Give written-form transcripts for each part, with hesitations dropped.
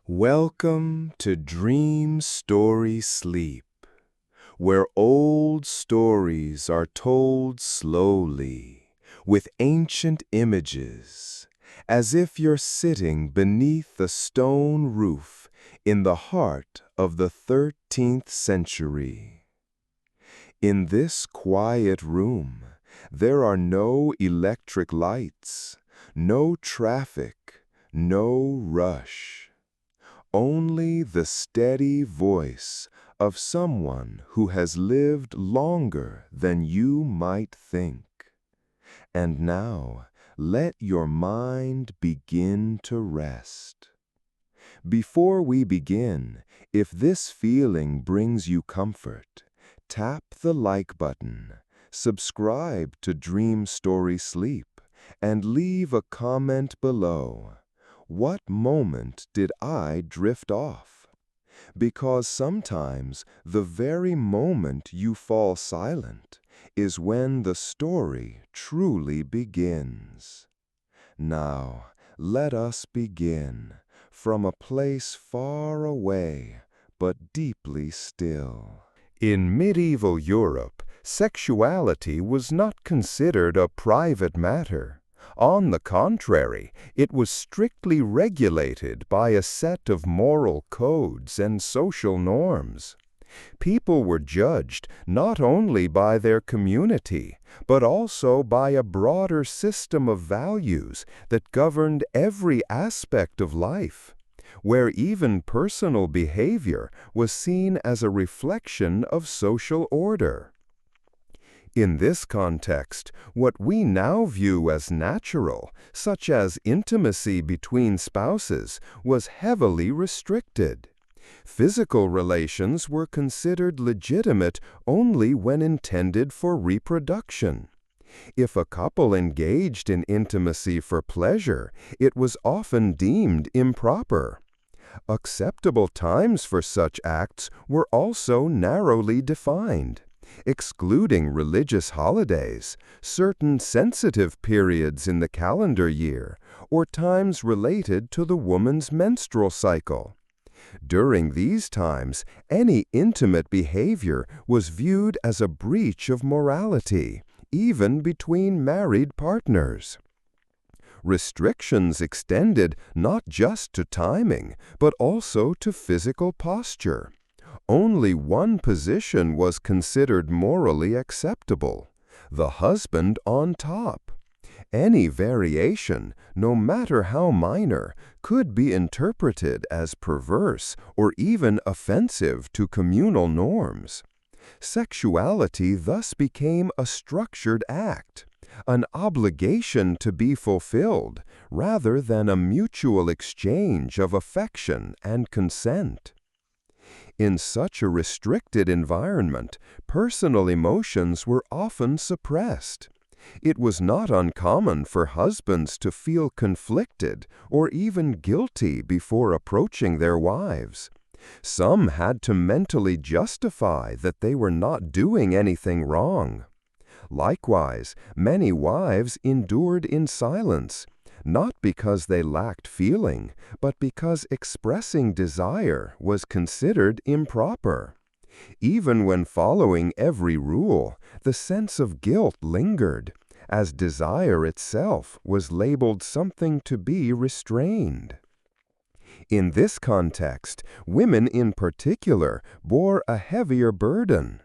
Welcome to Dream Story Sleep, where old stories are told slowly, with ancient images, as if you're sitting beneath a stone roof in the heart of the 13th century. In this quiet room, there are no electric lights, no traffic, no rush. Only the steady voice of someone who has lived longer than you might think. And now, let your mind begin to rest. Before we begin, if this feeling brings you comfort, tap the like button, subscribe to Dream Story Sleep, and leave a comment below. What moment did I drift off? Because sometimes the very moment you fall silent is when the story truly begins. Now, let us begin from a place far away but deeply still. In medieval Europe, sexuality was not considered a private matter. On the contrary, it was strictly regulated by a set of moral codes and social norms. People were judged not only by their community, but also by a broader system of values that governed every aspect of life, where even personal behavior was seen as a reflection of social order. In this context, what we now view as natural, such as intimacy between spouses, was heavily restricted. Physical relations were considered legitimate only when intended for reproduction. If a couple engaged in intimacy for pleasure, it was often deemed improper. Acceptable times for such acts were also narrowly defined, excluding religious holidays, certain sensitive periods in the calendar year, or times related to the woman's menstrual cycle. During these times, any intimate behavior was viewed as a breach of morality, even between married partners. Restrictions extended not just to timing, but also to physical posture. Only one position was considered morally acceptable: the husband on top. Any variation, no matter how minor, could be interpreted as perverse or even offensive to communal norms. Sexuality thus became a structured act, an obligation to be fulfilled, rather than a mutual exchange of affection and consent. In such a restricted environment, personal emotions were often suppressed. It was not uncommon for husbands to feel conflicted or even guilty before approaching their wives. Some had to mentally justify that they were not doing anything wrong. Likewise, many wives endured in silence, not because they lacked feeling, but because expressing desire was considered improper. Even when following every rule, the sense of guilt lingered, as desire itself was labeled something to be restrained. In this context, women in particular bore a heavier burden.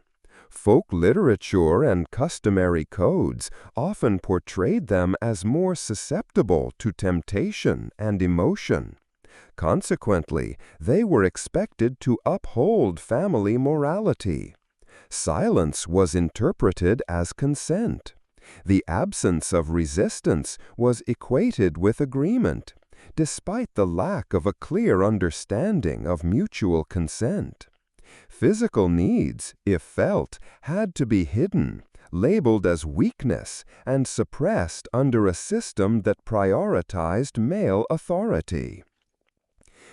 Folk literature and customary codes often portrayed them as more susceptible to temptation and emotion. Consequently, they were expected to uphold family morality. Silence was interpreted as consent. The absence of resistance was equated with agreement, despite the lack of a clear understanding of mutual consent. Physical needs, if felt, had to be hidden, labeled as weakness, and suppressed under a system that prioritized male authority.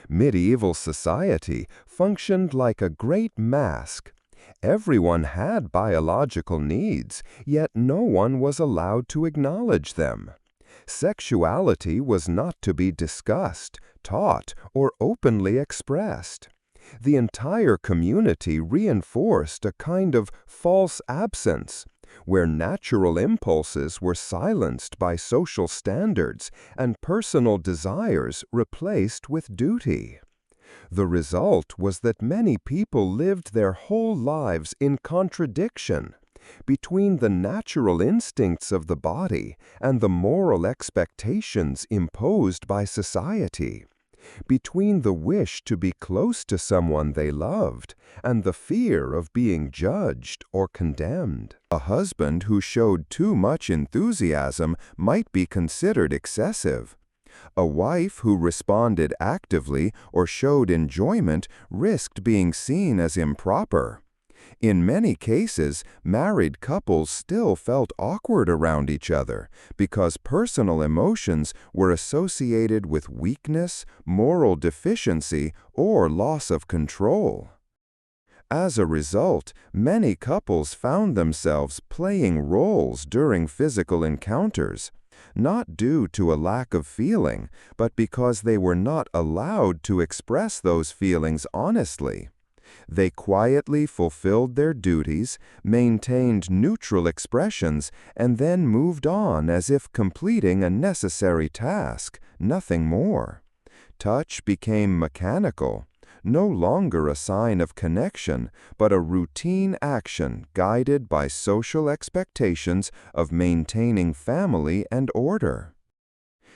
Medieval society functioned like a great mask. Everyone had biological needs, yet no one was allowed to acknowledge them. Sexuality was not to be discussed, taught, or openly expressed. The entire community reinforced a kind of false absence, where natural impulses were silenced by social standards and personal desires replaced with duty. The result was that many people lived their whole lives in contradiction between the natural instincts of the body and the moral expectations imposed by society, between the wish to be close to someone they loved and the fear of being judged or condemned. A husband who showed too much enthusiasm might be considered excessive. A wife who responded actively or showed enjoyment risked being seen as improper. In many cases, married couples still felt awkward around each other because personal emotions were associated with weakness, moral deficiency, or loss of control. As a result, many couples found themselves playing roles during physical encounters, not due to a lack of feeling, but because they were not allowed to express those feelings honestly. They quietly fulfilled their duties, maintained neutral expressions, and then moved on as if completing a necessary task, nothing more. Touch became mechanical, no longer a sign of connection, but a routine action guided by social expectations of maintaining family and order.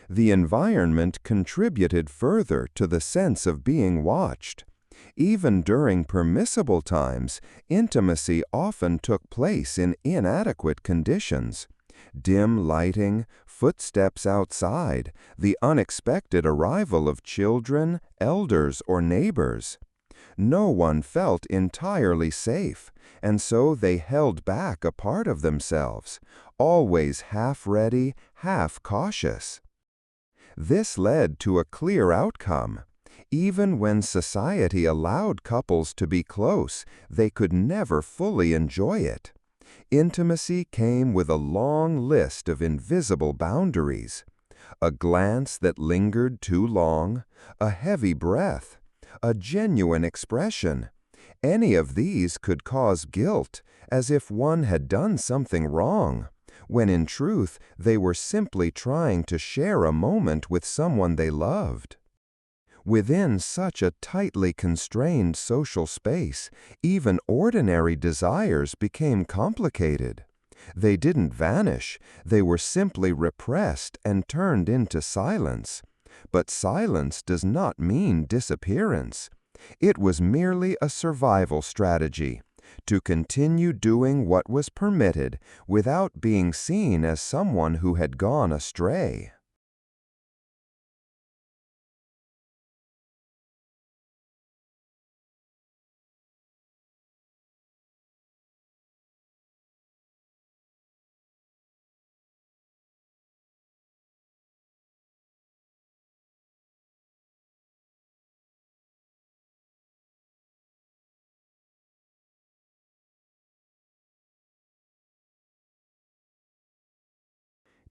The environment contributed further to the sense of being watched. Even during permissible times, intimacy often took place in inadequate conditions. Dim lighting, footsteps outside, the unexpected arrival of children, elders, or neighbors. No one felt entirely safe, and so they held back a part of themselves, always half ready, half cautious. This led to a clear outcome. Even when society allowed couples to be close, they could never fully enjoy it. Intimacy came with a long list of invisible boundaries. A glance that lingered too long, a heavy breath, a genuine expression. Any of these could cause guilt, as if one had done something wrong, when in truth they were simply trying to share a moment with someone they loved. Within such a tightly constrained social space, even ordinary desires became complicated. They didn't vanish, they were simply repressed and turned into silence. But silence does not mean disappearance. It was merely a survival strategy, to continue doing what was permitted without being seen as someone who had gone astray.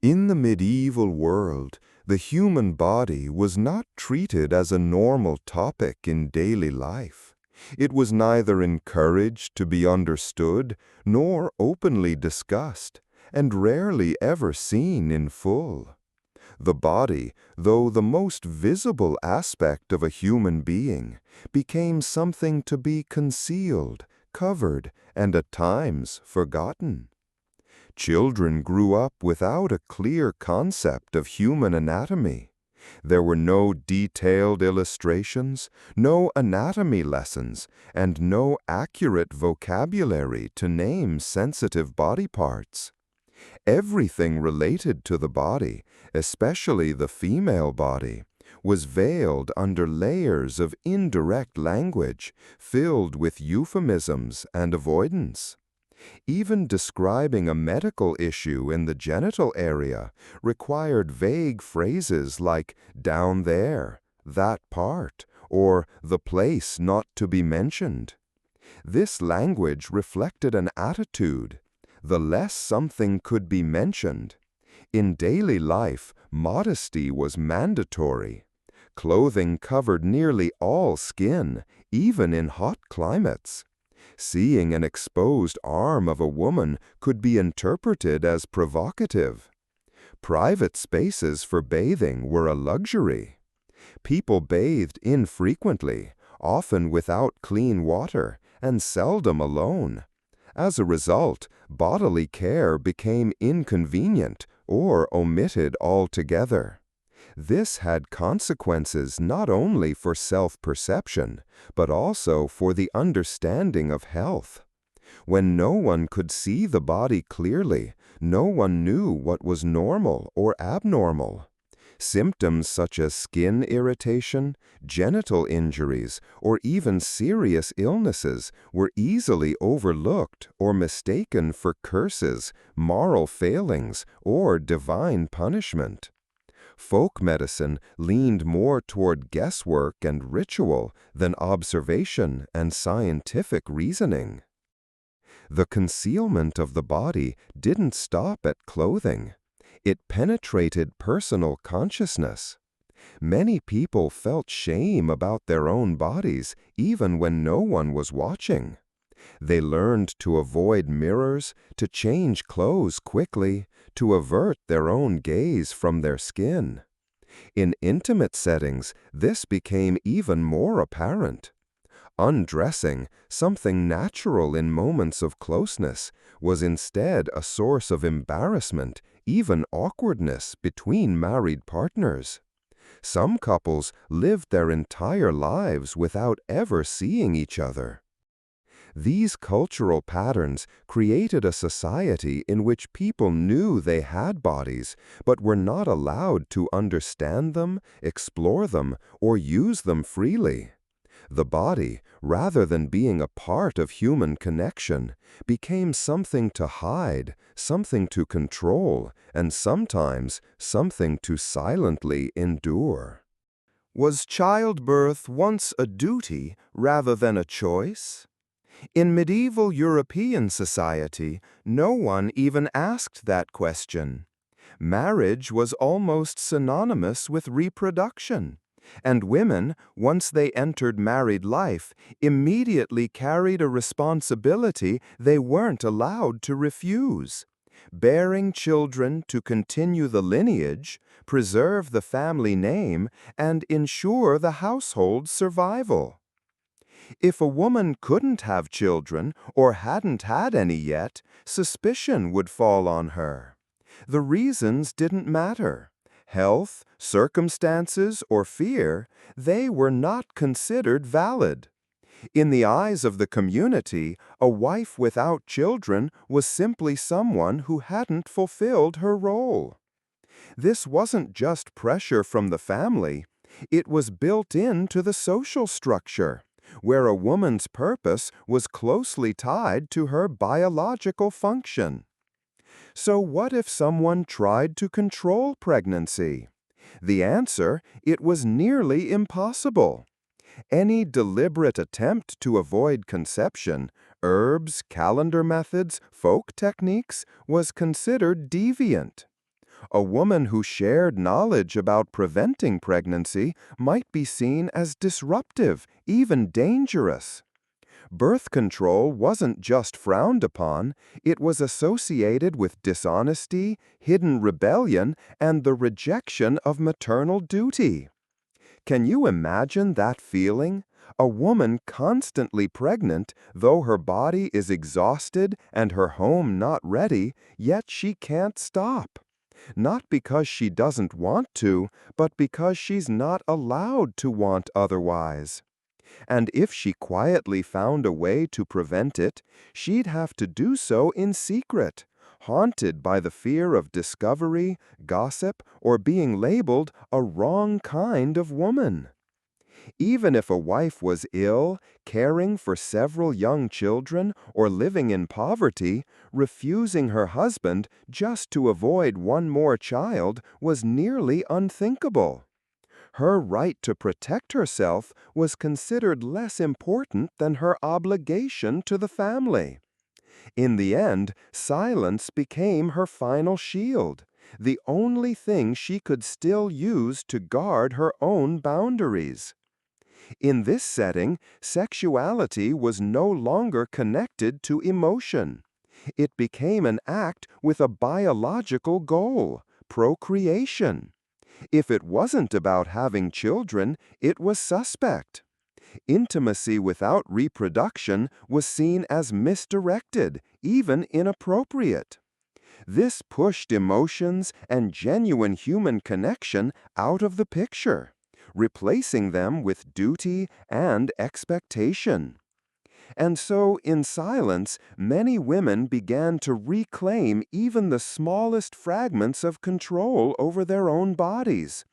In the medieval world, the human body was not treated as a normal topic in daily life. It was neither encouraged to be understood nor openly discussed, and rarely ever seen in full. The body, though the most visible aspect of a human being, became something to be concealed, covered, and at times forgotten. Children grew up without a clear concept of human anatomy. There were no detailed illustrations, no anatomy lessons, and no accurate vocabulary to name sensitive body parts. Everything related to the body, especially the female body, was veiled under layers of indirect language, filled with euphemisms and avoidance. Even describing a medical issue in the genital area required vague phrases like down there, that part, or the place not to be mentioned. This language reflected an attitude. The less something could be mentioned, In daily life, modesty was mandatory. Clothing covered nearly all skin, even in hot climates. Seeing an exposed arm of a woman could be interpreted as provocative. Private spaces for bathing were a luxury. People bathed infrequently, often without clean water, and seldom alone. As a result, bodily care became inconvenient or omitted altogether. This had consequences not only for self-perception, but also for the understanding of health. When no one could see the body clearly, no one knew what was normal or abnormal. Symptoms such as skin irritation, genital injuries, or even serious illnesses were easily overlooked or mistaken for curses, moral failings, or divine punishment. Folk medicine leaned more toward guesswork and ritual than observation and scientific reasoning. The concealment of the body didn't stop at clothing. It penetrated personal consciousness. Many people felt shame about their own bodies even when no one was watching. They learned to avoid mirrors, to change clothes quickly, to avert their own gaze from their skin. In intimate settings, this became even more apparent. Undressing, something natural in moments of closeness, was instead a source of embarrassment, even awkwardness, between married partners. Some couples lived their entire lives without ever seeing each other. These cultural patterns created a society in which people knew they had bodies, but were not allowed to understand them, explore them, or use them freely. The body, rather than being a part of human connection, became something to hide, something to control, and sometimes something to silently endure. Was childbirth once a duty rather than a choice? In medieval European society, no one even asked that question. Marriage was almost synonymous with reproduction, and women, once they entered married life, immediately carried a responsibility they weren't allowed to refuse. Bearing children to continue the lineage, preserve the family name, and ensure the household's survival. If a woman couldn't have children or hadn't had any yet, suspicion would fall on her. The reasons didn't matter. Health, circumstances, or fear, they were not considered valid. In the eyes of the community, a wife without children was simply someone who hadn't fulfilled her role. This wasn't just pressure from the family. It was built into the social structure, where a woman's purpose was closely tied to her biological function. So what if someone tried to control pregnancy? The answer, it was nearly impossible. Any deliberate attempt to avoid conception, herbs, calendar methods, folk techniques, was considered deviant. A woman who shared knowledge about preventing pregnancy might be seen as disruptive, even dangerous. Birth control wasn't just frowned upon, it was associated with dishonesty, hidden rebellion, and the rejection of maternal duty. Can you imagine that feeling? A woman constantly pregnant, though her body is exhausted and her home not ready, yet she can't stop. Not because she doesn't want to, but because she's not allowed to want otherwise. And if she quietly found a way to prevent it, she'd have to do so in secret, haunted by the fear of discovery, gossip, or being labeled a wrong kind of woman. Even if a wife was ill, caring for several young children, or living in poverty, refusing her husband just to avoid one more child was nearly unthinkable. Her right to protect herself was considered less important than her obligation to the family. In the end, silence became her final shield, the only thing she could still use to guard her own boundaries. In this setting, sexuality was no longer connected to emotion. It became an act with a biological goal, procreation. If it wasn't about having children, it was suspect. Intimacy without reproduction was seen as misdirected, even inappropriate. This pushed emotions and genuine human connection out of the picture, replacing them with duty and expectation. And so, in silence, many women began to reclaim even the smallest fragments of control over their own bodies.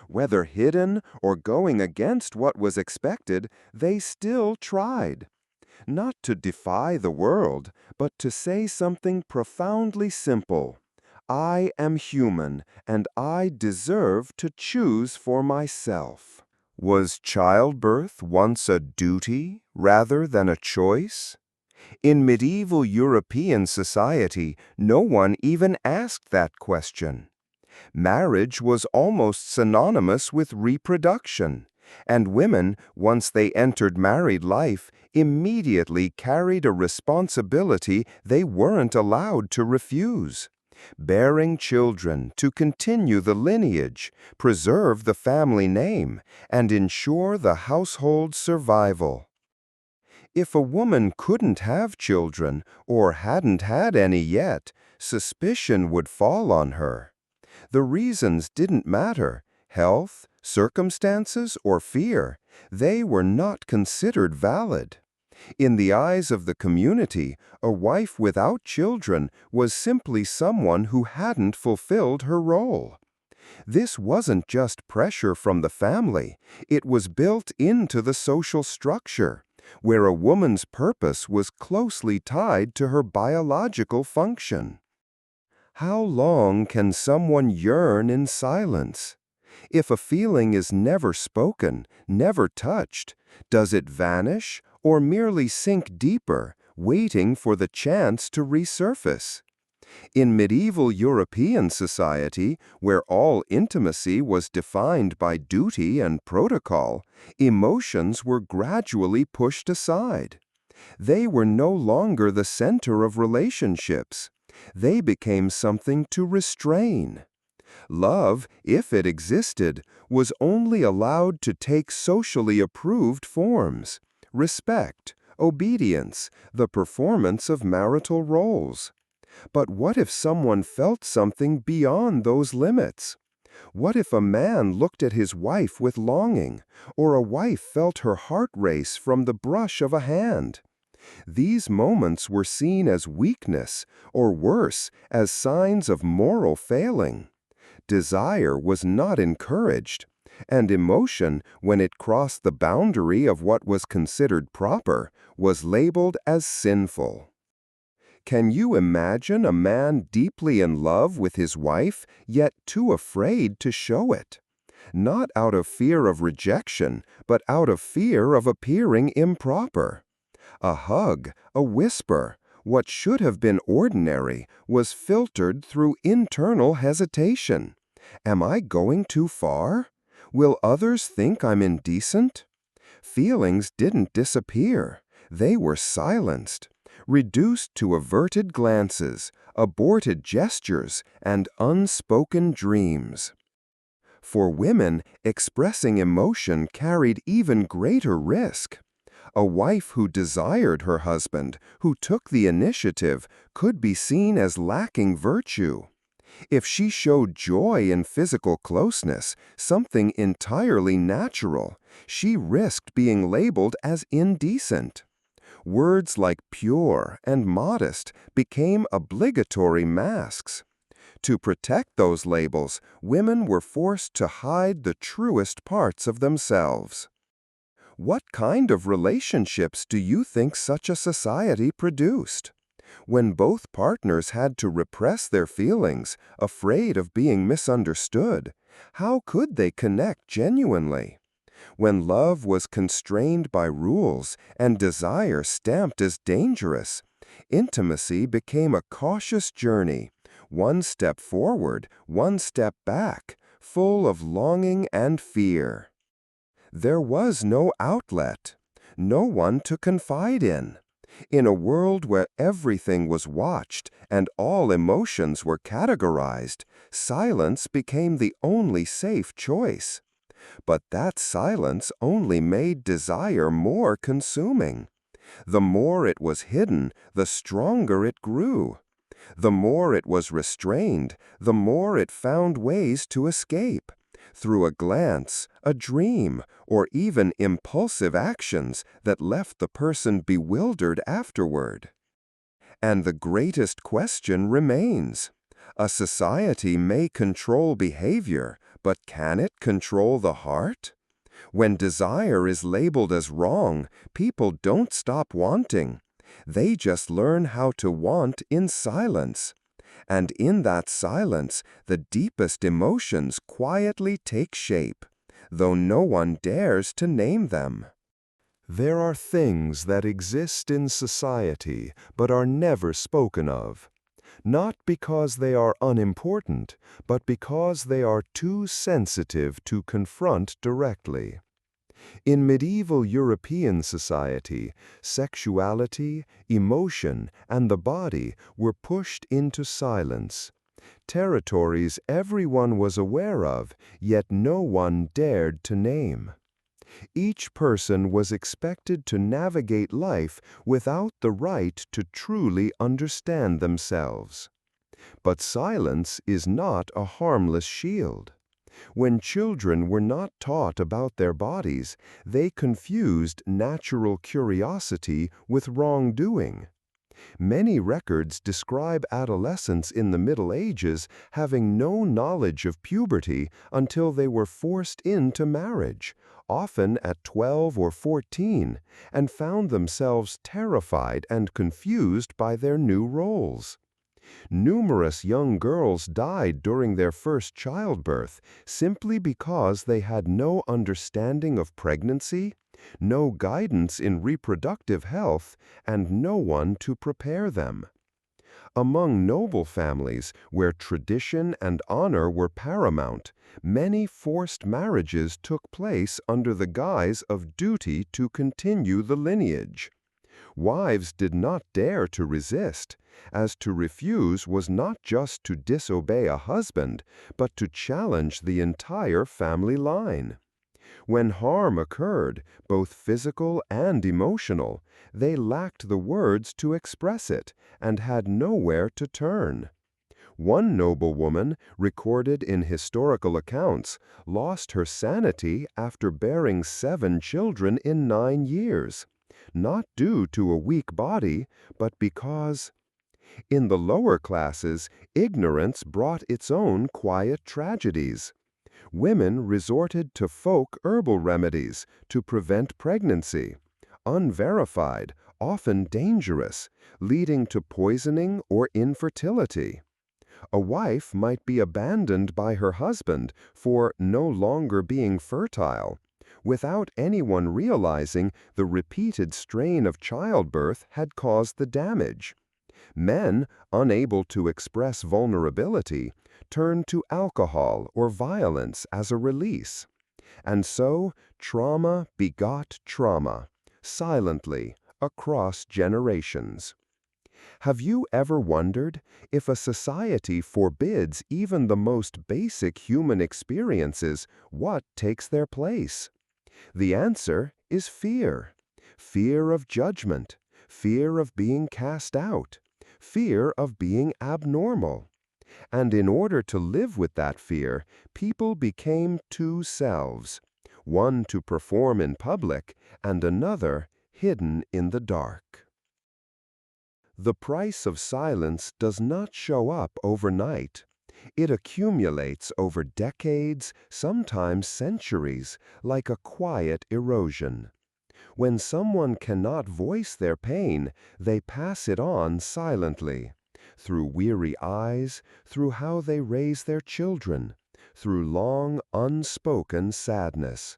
Whether hidden or going against what was expected, they still tried. Not to defy the world, but to say something profoundly simple. I am human, and I deserve to choose for myself. Was childbirth once a duty rather than a choice? In medieval European society, no one even asked that question. Marriage was almost synonymous with reproduction, and women, once they entered married life, immediately carried a responsibility they weren't allowed to refuse. Bearing children to continue the lineage, preserve the family name, and ensure the household's survival. If a woman couldn't have children, or hadn't had any yet, suspicion would fall on her. The reasons didn't matter: health, circumstances, or fear. They were not considered valid. In the eyes of the community, a wife without children was simply someone who hadn't fulfilled her role. This wasn't just pressure from the family, it was built into the social structure, where a woman's purpose was closely tied to her biological function. How long can someone yearn in silence? If a feeling is never spoken, never touched, does it vanish or merely sink deeper, waiting for the chance to resurface? In medieval European society, where all intimacy was defined by duty and protocol, emotions were gradually pushed aside. They were no longer the center of relationships. They became something to restrain. Love, if it existed, was only allowed to take socially approved forms: respect, obedience, the performance of marital roles. But what if someone felt something beyond those limits? What if a man looked at his wife with longing, or a wife felt her heart race from the brush of a hand? These moments were seen as weakness, or worse, as signs of moral failing. Desire was not encouraged, and emotion, when it crossed the boundary of what was considered proper, was labeled as sinful. Can you imagine a man deeply in love with his wife, yet too afraid to show it? Not out of fear of rejection, but out of fear of appearing improper. A hug, a whisper, what should have been ordinary, was filtered through internal hesitation. Am I going too far? Will others think I'm indecent? Feelings didn't disappear. They were silenced, reduced to averted glances, aborted gestures, and unspoken dreams. For women, expressing emotion carried even greater risk. A wife who desired her husband, who took the initiative, could be seen as lacking virtue. If she showed joy in physical closeness, something entirely natural, she risked being labeled as indecent. Words like pure and modest became obligatory masks. To protect those labels, women were forced to hide the truest parts of themselves. What kind of relationships do you think such a society produced? When both partners had to repress their feelings, afraid of being misunderstood, how could they connect genuinely? When love was constrained by rules and desire stamped as dangerous, intimacy became a cautious journey, one step forward, one step back, full of longing and fear. There was no outlet, no one to confide in. In a world where everything was watched and all emotions were categorized, silence became the only safe choice. But that silence only made desire more consuming. The more it was hidden, the stronger it grew. The more it was restrained, the more it found ways to escape. Through a glance, a dream, or even impulsive actions that left the person bewildered afterward. And the greatest question remains. A society may control behavior, but can it control the heart? When desire is labeled as wrong, people don't stop wanting. They just learn how to want in silence. And in that silence, the deepest emotions quietly take shape, though no one dares to name them. There are things that exist in society but are never spoken of, not because they are unimportant, but because they are too sensitive to confront directly. In medieval European society, sexuality, emotion, and the body were pushed into silence. Territories everyone was aware of, yet no one dared to name. Each person was expected to navigate life without the right to truly understand themselves. But silence is not a harmless shield. When children were not taught about their bodies, they confused natural curiosity with wrongdoing. Many records describe adolescents in the Middle Ages having no knowledge of puberty until they were forced into marriage, often at 12 or 14, and found themselves terrified and confused by their new roles. Numerous young girls died during their first childbirth simply because they had no understanding of pregnancy, no guidance in reproductive health, and no one to prepare them. Among noble families, where tradition and honor were paramount, many forced marriages took place under the guise of duty to continue the lineage. Wives did not dare to resist, as to refuse was not just to disobey a husband, but to challenge the entire family line. When harm occurred, both physical and emotional, they lacked the words to express it and had nowhere to turn. One noblewoman, recorded in historical accounts, lost her sanity after bearing 7 children in 9 years, not due to a weak body, but because, in the lower classes, ignorance brought its own quiet tragedies. Women resorted to folk herbal remedies to prevent pregnancy, unverified, often dangerous, leading to poisoning or infertility. A wife might be abandoned by her husband for no longer being fertile, without anyone realizing the repeated strain of childbirth had caused the damage. Men, unable to express vulnerability, turned to alcohol or violence as a release. And so, trauma begot trauma, silently, across generations. Have you ever wondered if a society forbids even the most basic human experiences, what takes their place? The answer is fear. Fear of judgment, fear of being cast out, fear of being abnormal. And in order to live with that fear, people became two selves, one to perform in public and another hidden in the dark. The price of silence does not show up overnight. It accumulates over decades, sometimes centuries, like a quiet erosion. When someone cannot voice their pain, they pass it on silently, through weary eyes, through how they raise their children, through long, unspoken sadness.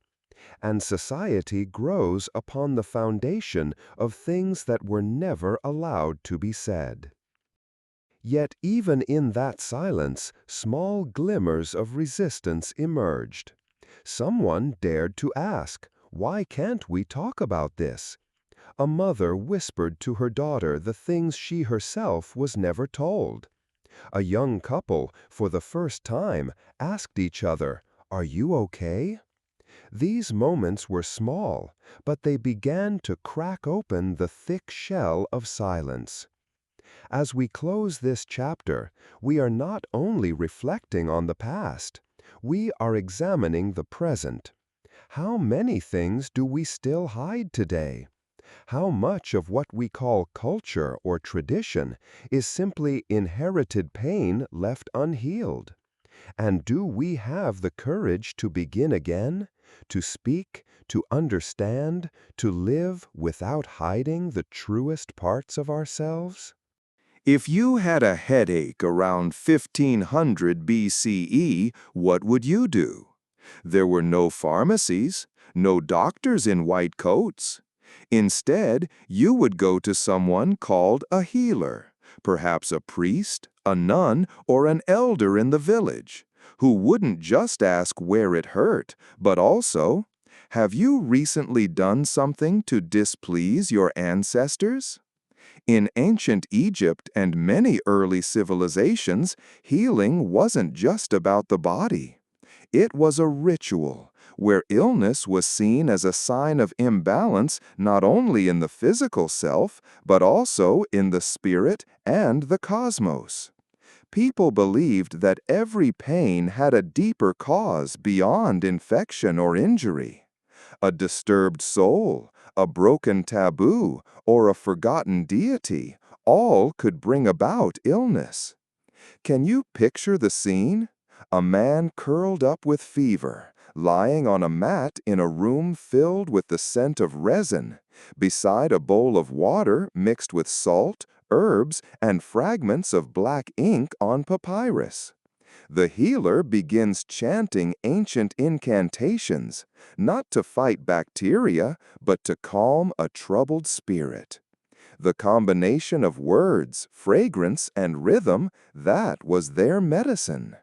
And society grows upon the foundation of things that were never allowed to be said. Yet even in that silence, small glimmers of resistance emerged. Someone dared to ask, "Why can't we talk about this?" A mother whispered to her daughter the things she herself was never told. A young couple, for the first time, asked each other, "Are you okay?" These moments were small, but they began to crack open the thick shell of silence. As we close this chapter, we are not only reflecting on the past, we are examining the present. How many things do we still hide today? How much of what we call culture or tradition is simply inherited pain left unhealed? And do we have the courage to begin again, to speak, to understand, to live without hiding the truest parts of ourselves? If you had a headache around 1500 BCE, what would you do? There were no pharmacies, no doctors in white coats. Instead, you would go to someone called a healer, perhaps a priest, a nun, or an elder in the village, who wouldn't just ask where it hurt, but also, "Have you recently done something to displease your ancestors?" In ancient Egypt and many early civilizations, healing wasn't just about the body. It was a ritual where illness was seen as a sign of imbalance not only in the physical self, but also in the spirit and the cosmos. People believed that every pain had a deeper cause beyond infection or injury. A disturbed soul, a broken taboo, or a forgotten deity, all could bring about illness. Can you picture the scene? A man curled up with fever, lying on a mat in a room filled with the scent of resin, beside a bowl of water mixed with salt, herbs, and fragments of black ink on papyrus. The healer begins chanting ancient incantations, not to fight bacteria, but to calm a troubled spirit. The combination of words, fragrance, and rhythm, that was their medicine.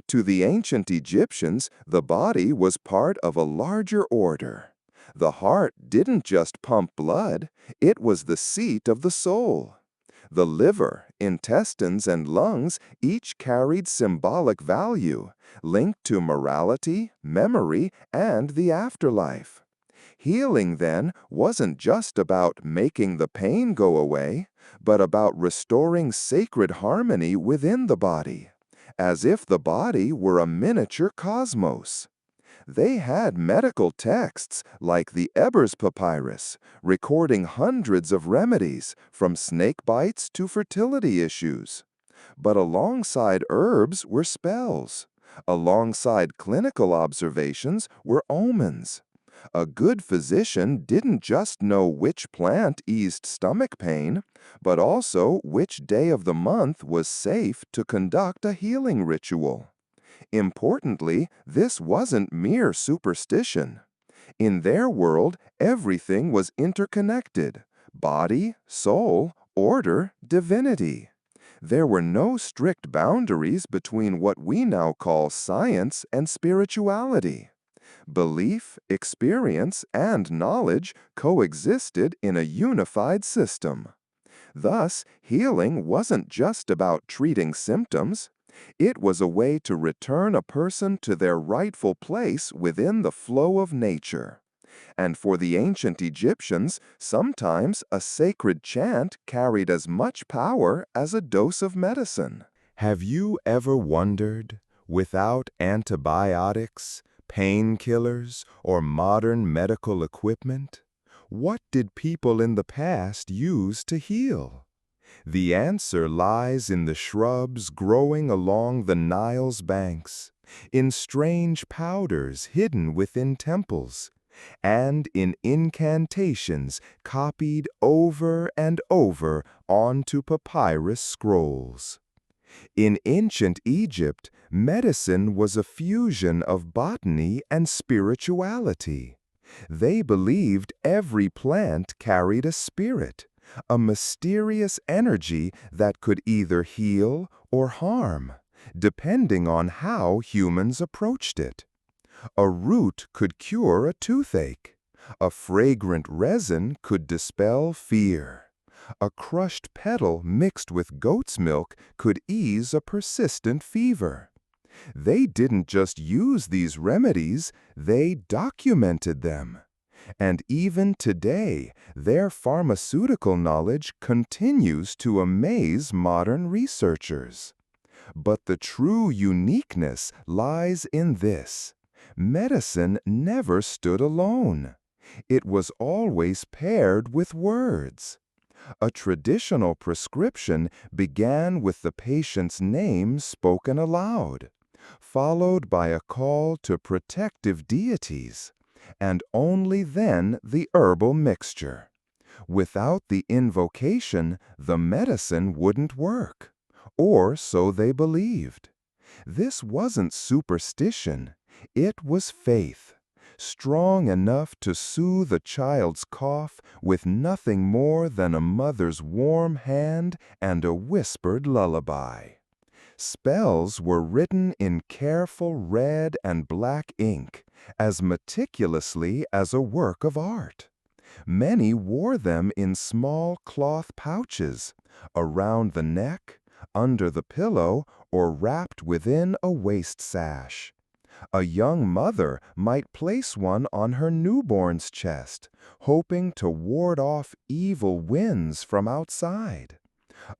To the ancient Egyptians, the body was part of a larger order. The heart didn't just pump blood, it was the seat of the soul. The liver, intestines, and lungs each carried symbolic value, linked to morality, memory, and the afterlife. Healing, then, wasn't just about making the pain go away, but about restoring sacred harmony within the body, as if the body were a miniature cosmos. They had medical texts like the Ebers Papyrus, recording hundreds of remedies, from snake bites to fertility issues. But alongside herbs were spells. Alongside clinical observations were omens. A good physician didn't just know which plant eased stomach pain, but also which day of the month was safe to conduct a healing ritual. Importantly, this wasn't mere superstition. In their world, everything was interconnected: body, soul, order, divinity. There were no strict boundaries between what we now call science and spirituality. Belief, experience, and knowledge coexisted in a unified system. Thus, healing wasn't just about treating symptoms. It was a way to return a person to their rightful place within the flow of nature. And for the ancient Egyptians, sometimes a sacred chant carried as much power as a dose of medicine. Have you ever wondered, without antibiotics, painkillers, or modern medical equipment, what did people in the past use to heal? The answer lies in the shrubs growing along the Nile's banks, in strange powders hidden within temples, and in incantations copied over and over onto papyrus scrolls. In ancient Egypt, medicine was a fusion of botany and spirituality. They believed every plant carried a spirit, a mysterious energy that could either heal or harm, depending on how humans approached it. A root could cure a toothache. A fragrant resin could dispel fear. A crushed petal mixed with goat's milk could ease a persistent fever. They didn't just use these remedies, they documented them. And even today, their pharmaceutical knowledge continues to amaze modern researchers. But the true uniqueness lies in this: medicine never stood alone. It was always paired with words. A traditional prescription began with the patient's name spoken aloud, followed by a call to protective deities, and only then the herbal mixture. Without the invocation, the medicine wouldn't work, or so they believed. This wasn't superstition, it was faith, strong enough to soothe a child's cough with nothing more than a mother's warm hand and a whispered lullaby. Spells were written in careful red and black ink, as meticulously as a work of art. Many wore them in small cloth pouches, around the neck, under the pillow, or wrapped within a waist sash. A young mother might place one on her newborn's chest, hoping to ward off evil winds from outside.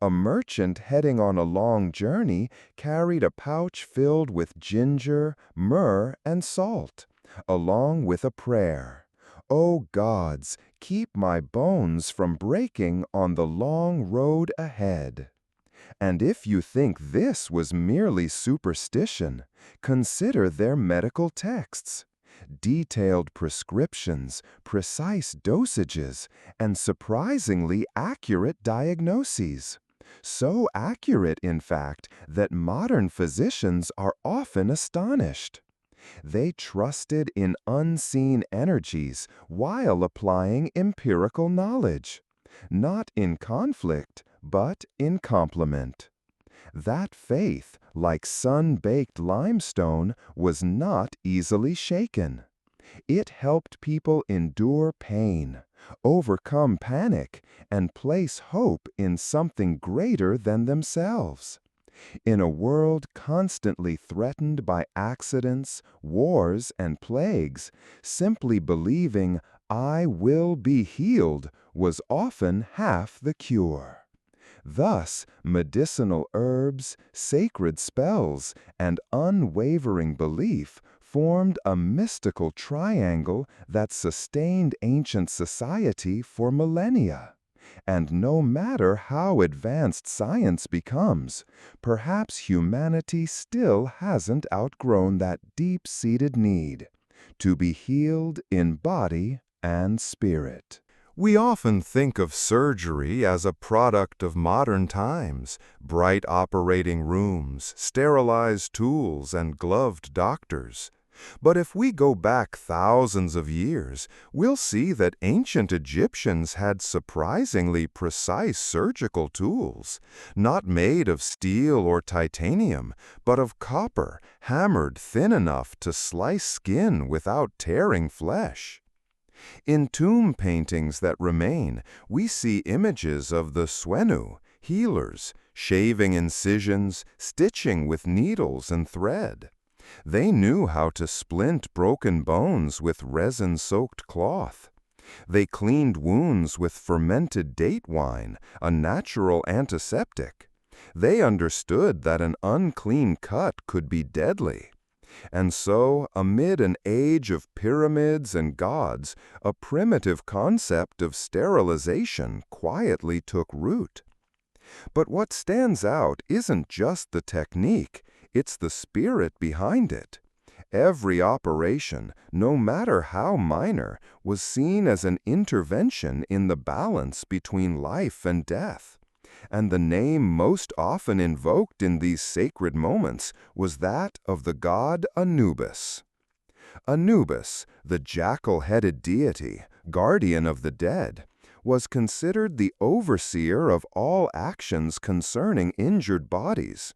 A merchant heading on a long journey carried a pouch filled with ginger, myrrh, and salt, along with a prayer. "O gods, keep my bones from breaking on the long road ahead." And if you think this was merely superstition, consider their medical texts. Detailed prescriptions, precise dosages, and surprisingly accurate diagnoses. So accurate, in fact, that modern physicians are often astonished. They trusted in unseen energies while applying empirical knowledge, not in conflict, but in complement. That faith, like sun-baked limestone, was not easily shaken. It helped people endure pain, overcome panic, and place hope in something greater than themselves. In a world constantly threatened by accidents, wars, and plagues, simply believing, "I will be healed," was often half the cure. Thus, medicinal herbs, sacred spells, and unwavering belief formed a mystical triangle that sustained ancient society for millennia. And no matter how advanced science becomes, perhaps humanity still hasn't outgrown that deep-seated need to be healed in body and spirit. We often think of surgery as a product of modern times: bright operating rooms, sterilized tools, and gloved doctors. But if we go back thousands of years, we'll see that ancient Egyptians had surprisingly precise surgical tools, not made of steel or titanium, but of copper, hammered thin enough to slice skin without tearing flesh. In tomb paintings that remain, we see images of the Swenu, healers, shaving incisions, stitching with needles and thread. They knew how to splint broken bones with resin-soaked cloth. They cleaned wounds with fermented date wine, a natural antiseptic. They understood that an unclean cut could be deadly. And so, amid an age of pyramids and gods, a primitive concept of sterilization quietly took root. But what stands out isn't just the technique, it's the spirit behind it. Every operation, no matter how minor, was seen as an intervention in the balance between life and death. And the name most often invoked in these sacred moments was that of the god Anubis. Anubis, the jackal-headed deity, guardian of the dead, was considered the overseer of all actions concerning injured bodies.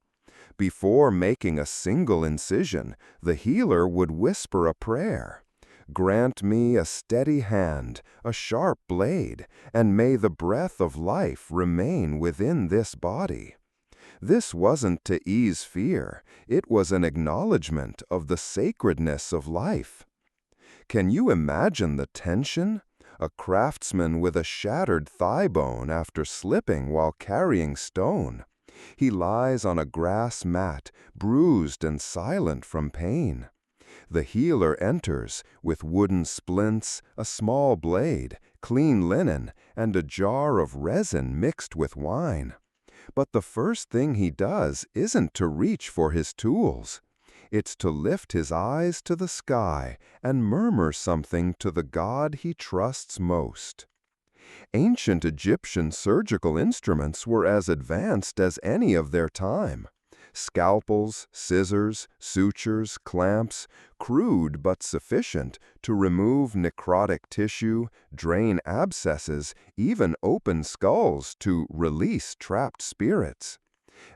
Before making a single incision, the healer would whisper a prayer. "Grant me a steady hand, a sharp blade, and may the breath of life remain within this body." This wasn't to ease fear, it was an acknowledgement of the sacredness of life. Can you imagine the tension? A craftsman with a shattered thigh bone after slipping while carrying stone. He lies on a grass mat, bruised and silent from pain. The healer enters with wooden splints, a small blade, clean linen, and a jar of resin mixed with wine. But the first thing he does isn't to reach for his tools. It's to lift his eyes to the sky and murmur something to the God he trusts most. Ancient Egyptian surgical instruments were as advanced as any of their time. Scalpels, scissors, sutures, clamps, crude but sufficient to remove necrotic tissue, drain abscesses, even open skulls to release trapped spirits.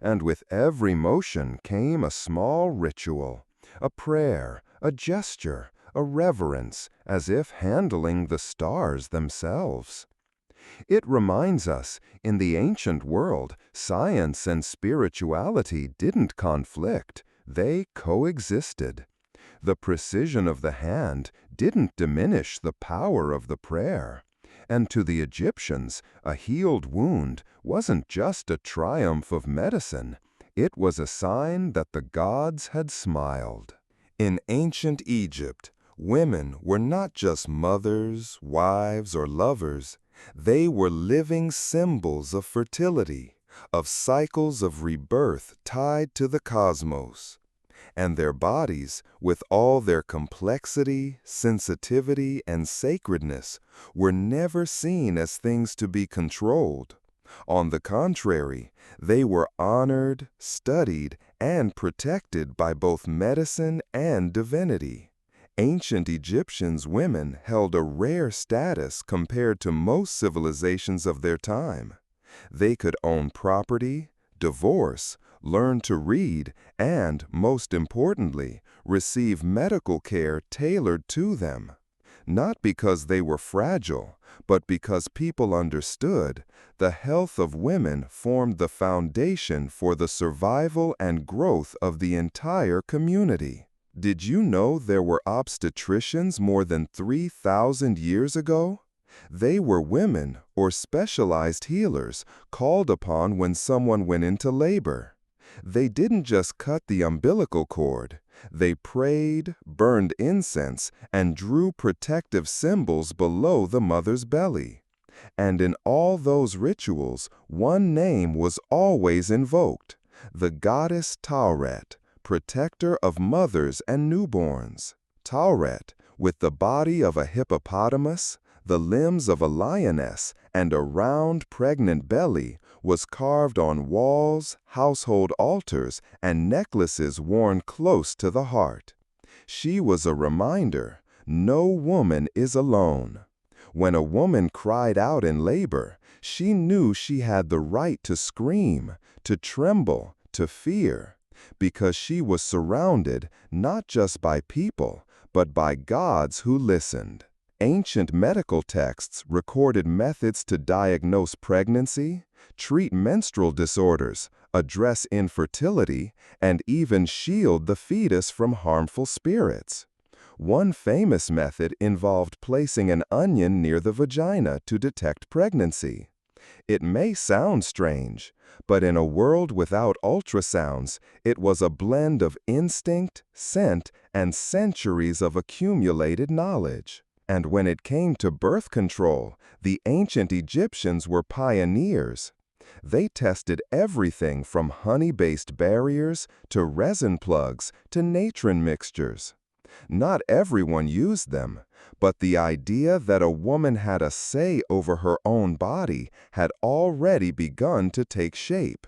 And with every motion came a small ritual, a prayer, a gesture, a reverence, as if handling the stars themselves. It reminds us, in the ancient world, science and spirituality didn't conflict, they coexisted. The precision of the hand didn't diminish the power of the prayer. And to the Egyptians, a healed wound wasn't just a triumph of medicine, it was a sign that the gods had smiled. In ancient Egypt, women were not just mothers, wives, or lovers. They were living symbols of fertility, of cycles of rebirth tied to the cosmos. And their bodies, with all their complexity, sensitivity, and sacredness, were never seen as things to be controlled. On the contrary, they were honored, studied, and protected by both medicine and divinity. Ancient Egyptians' women held a rare status compared to most civilizations of their time. They could own property, divorce, learn to read, and, most importantly, receive medical care tailored to them. Not because they were fragile, but because people understood the health of women formed the foundation for the survival and growth of the entire community. Did you know there were obstetricians more than 3,000 years ago? They were women or specialized healers called upon when someone went into labor. They didn't just cut the umbilical cord. They prayed, burned incense, and drew protective symbols below the mother's belly. And in all those rituals, one name was always invoked, the goddess Tauret, protector of mothers and newborns. Tauret, with the body of a hippopotamus, the limbs of a lioness, and a round, pregnant belly, was carved on walls, household altars, and necklaces worn close to the heart. She was a reminder, no woman is alone. When a woman cried out in labor, she knew she had the right to scream, to tremble, to fear, because she was surrounded not just by people, but by gods who listened. Ancient medical texts recorded methods to diagnose pregnancy, treat menstrual disorders, address infertility, and even shield the fetus from harmful spirits. One famous method involved placing an onion near the vagina to detect pregnancy. It may sound strange, but in a world without ultrasounds, it was a blend of instinct, scent, and centuries of accumulated knowledge. And when it came to birth control, the ancient Egyptians were pioneers. They tested everything from honey-based barriers to resin plugs to natron mixtures. Not everyone used them, but the idea that a woman had a say over her own body had already begun to take shape.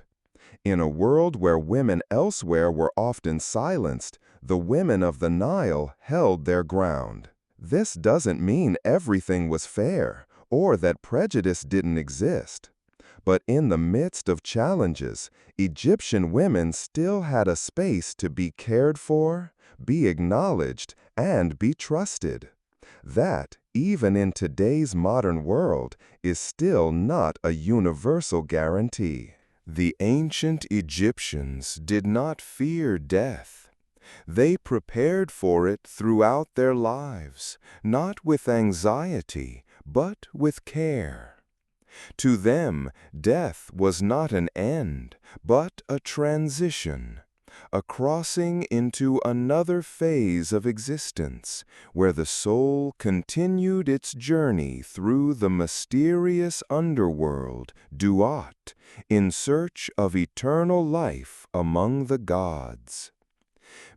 In a world where women elsewhere were often silenced, the women of the Nile held their ground. This doesn't mean everything was fair or that prejudice didn't exist. But in the midst of challenges, Egyptian women still had a space to be cared for, be acknowledged, and be trusted. That, even in today's modern world, is still not a universal guarantee. The ancient Egyptians did not fear death. They prepared for it throughout their lives, not with anxiety, but with care. To them, death was not an end, but a transition, a crossing into another phase of existence, where the soul continued its journey through the mysterious underworld, Duat, in search of eternal life among the gods.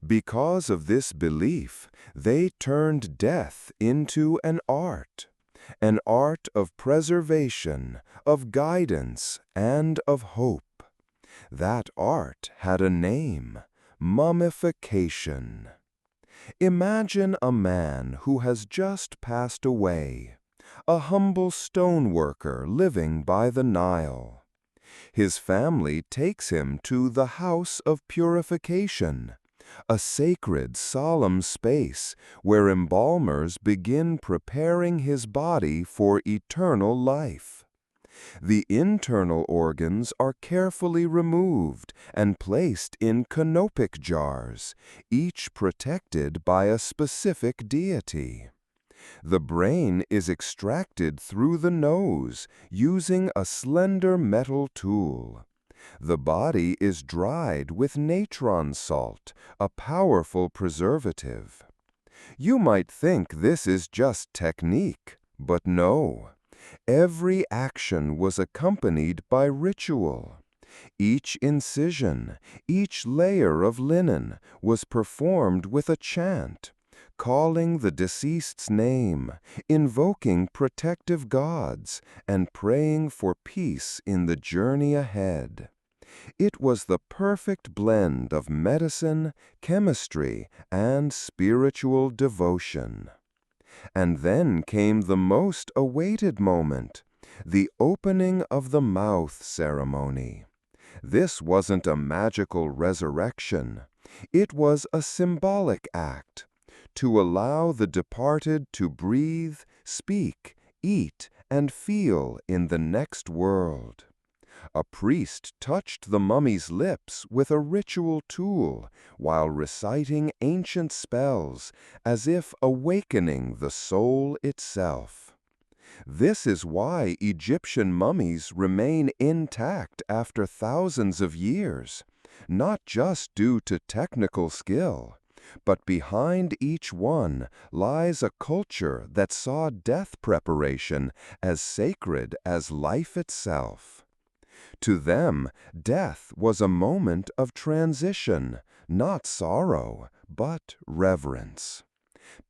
Because of this belief, they turned death into an art of preservation, of guidance, and of hope. That art had a name: mummification. Imagine a man who has just passed away, a humble stoneworker living by the Nile. His family takes him to the house of purification, a sacred, solemn space where embalmers begin preparing his body for eternal life. The internal organs are carefully removed and placed in canopic jars, each protected by a specific deity. The brain is extracted through the nose using a slender metal tool. The body is dried with natron salt, a powerful preservative. You might think this is just technique, but no. Every action was accompanied by ritual. Each incision, each layer of linen was performed with a chant, calling the deceased's name, invoking protective gods, and praying for peace in the journey ahead. It was the perfect blend of medicine, chemistry, and spiritual devotion. And then came the most awaited moment, the opening of the mouth ceremony. This wasn't a magical resurrection. It was a symbolic act, to allow the departed to breathe, speak, eat, and feel in the next world. A priest touched the mummy's lips with a ritual tool while reciting ancient spells, as if awakening the soul itself. This is why Egyptian mummies remain intact after thousands of years, not just due to technical skill, but behind each one lies a culture that saw death preparation as sacred as life itself. To them, death was a moment of transition, not sorrow, but reverence.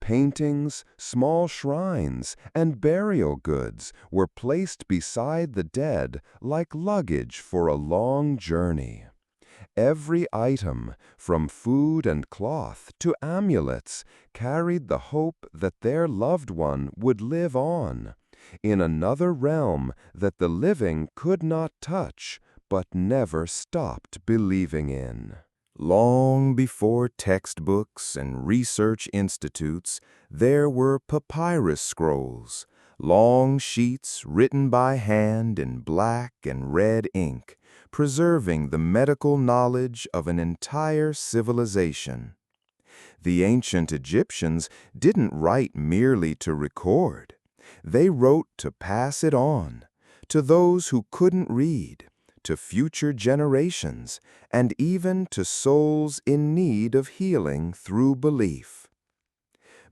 Paintings, small shrines, and burial goods were placed beside the dead like luggage for a long journey. Every item, from food and cloth to amulets, carried the hope that their loved one would live on, in another realm that the living could not touch, but never stopped believing in. Long before textbooks and research institutes, there were papyrus scrolls, long sheets written by hand in black and red ink, preserving the medical knowledge of an entire civilization. The ancient Egyptians didn't write merely to record. They wrote to pass it on, to those who couldn't read, to future generations, and even to souls in need of healing through belief.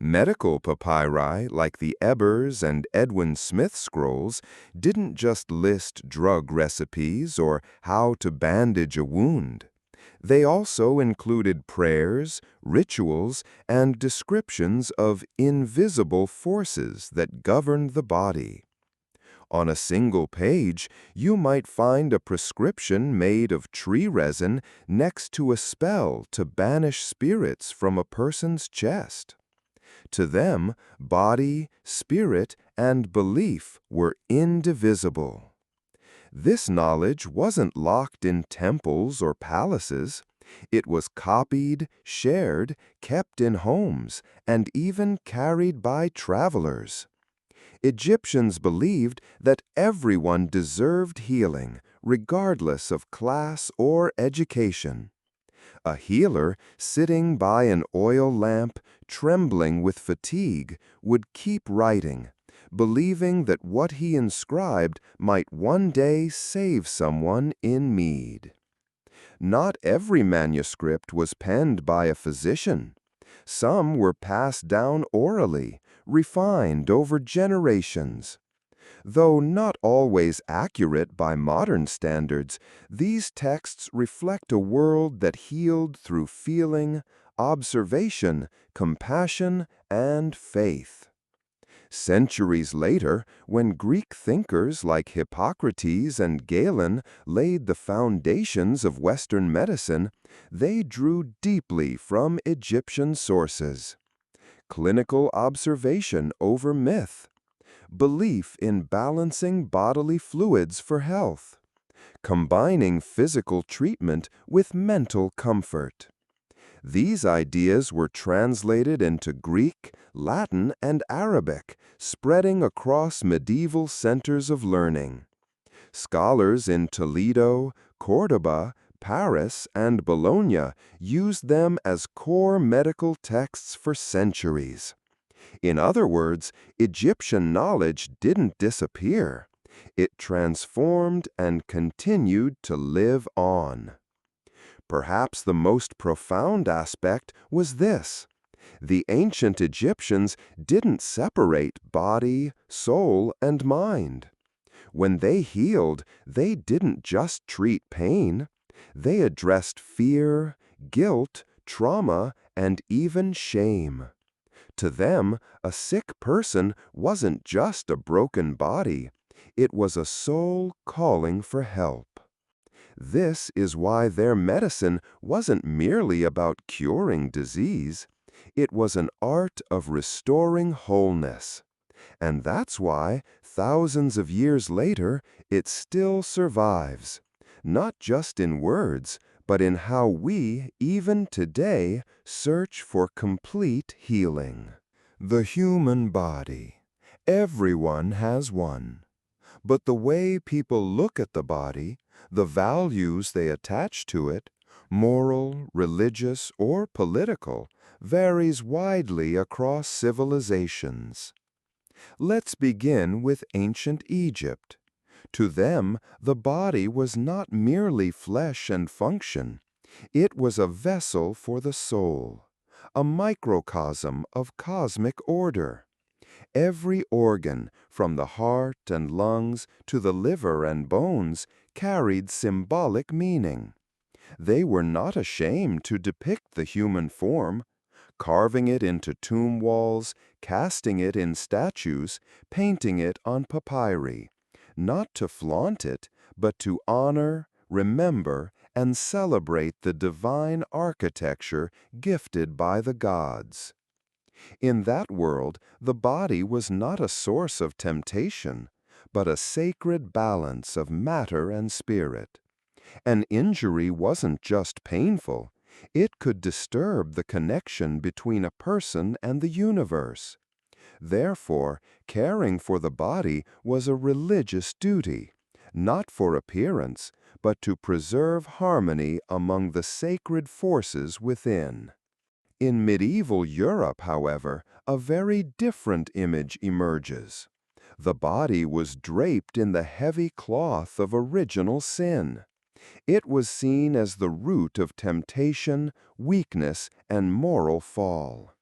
Medical papyri, like the Ebers and Edwin Smith scrolls, didn't just list drug recipes or how to bandage a wound. They also included prayers, rituals, and descriptions of invisible forces that governed the body. On a single page, you might find a prescription made of tree resin next to a spell to banish spirits from a person's chest. To them, body, spirit, and belief were indivisible. This knowledge wasn't locked in temples or palaces. It was copied, shared, kept in homes, and even carried by travelers. Egyptians believed that everyone deserved healing, regardless of class or education. A healer, sitting by an oil lamp, trembling with fatigue, would keep writing, believing that what he inscribed might one day save someone in need. Not every manuscript was penned by a physician. Some were passed down orally, refined over generations. Though not always accurate by modern standards, these texts reflect a world that healed through feeling, observation, compassion, and faith. Centuries later, when Greek thinkers like Hippocrates and Galen laid the foundations of Western medicine, they drew deeply from Egyptian sources. Clinical observation over myth, belief in balancing bodily fluids for health, combining physical treatment with mental comfort. These ideas were translated into Greek, Latin, and Arabic, spreading across medieval centers of learning. Scholars in Toledo, Cordoba, Paris, and Bologna used them as core medical texts for centuries. In other words, Egyptian knowledge didn't disappear. It transformed and continued to live on. Perhaps the most profound aspect was this: the ancient Egyptians didn't separate body, soul, and mind. When they healed, they didn't just treat pain. They addressed fear, guilt, trauma, and even shame. To them, a sick person wasn't just a broken body. It was a soul calling for help. This is why their medicine wasn't merely about curing disease. It was an art of restoring wholeness. And that's why, thousands of years later, it still survives. Not just in words, but in how we, even today, search for complete healing. The human body. Everyone has one. But the way people look at the body, the values they attach to it, moral, religious, or political, varies widely across civilizations. Let's begin with ancient Egypt. To them, the body was not merely flesh and function. It was a vessel for the soul, a microcosm of cosmic order. Every organ, from the heart and lungs to the liver and bones, carried symbolic meaning. They were not ashamed to depict the human form, carving it into tomb walls, casting it in statues, painting it on papyri, not to flaunt it, but to honor, remember, and celebrate the divine architecture gifted by the gods. In that world, the body was not a source of temptation, but a sacred balance of matter and spirit. An injury wasn't just painful. It could disturb the connection between a person and the universe. Therefore, caring for the body was a religious duty, not for appearance, but to preserve harmony among the sacred forces within. In medieval Europe, however, a very different image emerges. The body was draped in the heavy cloth of original sin. It was seen as the root of temptation, weakness, and moral fall.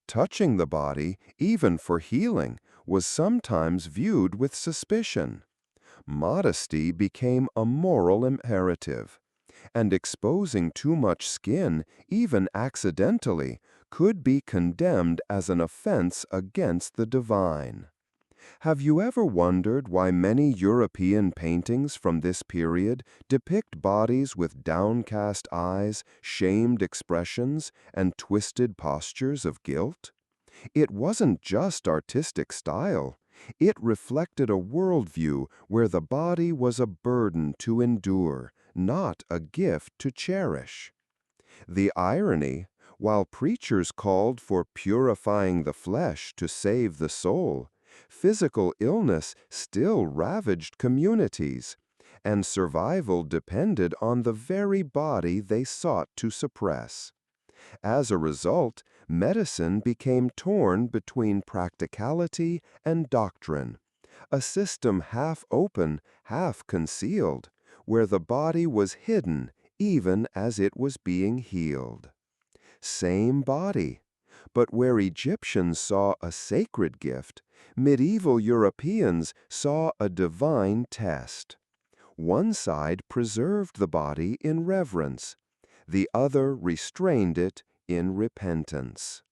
Touching the body, even for healing, was sometimes viewed with suspicion. Modesty became a moral imperative, and exposing too much skin, even accidentally, could be condemned as an offense against the divine. Have you ever wondered why many European paintings from this period depict bodies with downcast eyes, shamed expressions, and twisted postures of guilt? It wasn't just artistic style. It reflected a worldview where the body was a burden to endure, not a gift to cherish. The irony, while preachers called for purifying the flesh to save the soul, physical illness still ravaged communities, and survival depended on the very body they sought to suppress. As a result, medicine became torn between practicality and doctrine, a system half open, half concealed, where the body was hidden even as it was being healed. Same body, but where Egyptians saw a sacred gift, medieval Europeans saw a divine test. One side preserved the body in reverence, the other restrained it in repentance.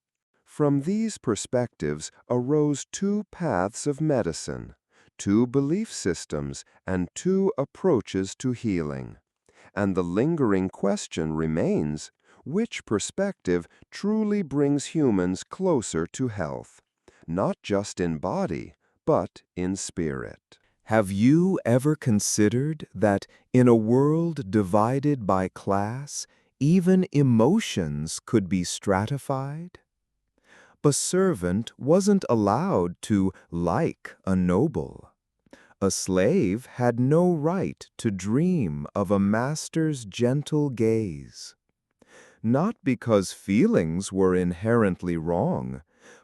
From these perspectives arose two paths of medicine, two belief systems, and two approaches to healing. And the lingering question remains, which perspective truly brings humans closer to health, not just in body, but in spirit? Have you ever considered that in a world divided by class, even emotions could be stratified? A servant wasn't allowed to like a noble. A slave had no right to dream of a master's gentle gaze. Not because feelings were inherently wrong,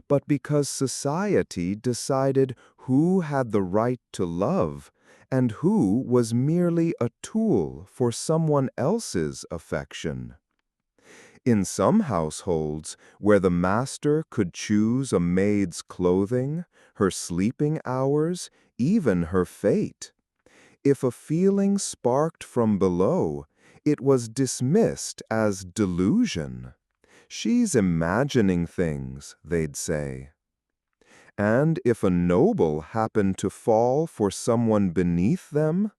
but because society decided who had the right to love and who was merely a tool for someone else's affection. In some households, where the master could choose a maid's clothing, her sleeping hours, even her fate, if a feeling sparked from below, it was dismissed as delusion. She's imagining things, they'd say. And if a noble happened to fall for someone beneath them,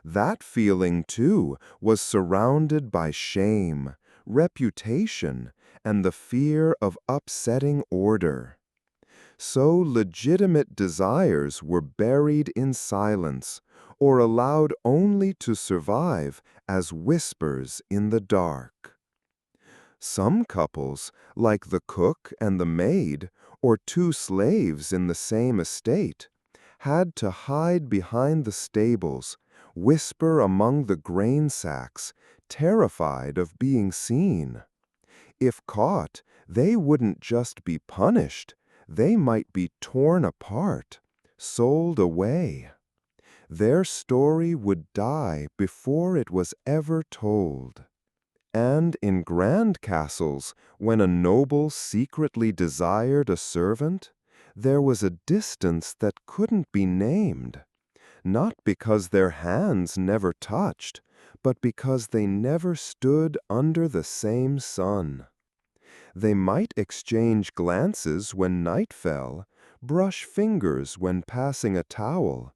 that feeling, too, was surrounded by shame, reputation, and the fear of upsetting order. So legitimate desires were buried in silence, or allowed only to survive as whispers in the dark. Some couples, like the cook and the maid, or two slaves in the same estate, had to hide behind the stables, whisper among the grain sacks, terrified of being seen. If caught, they wouldn't just be punished, they might be torn apart, sold away. Their story would die before it was ever told. And in grand castles, when a noble secretly desired a servant, there was a distance that couldn't be named, not because their hands never touched, but because they never stood under the same sun. They might exchange glances when night fell, brush fingers when passing a towel,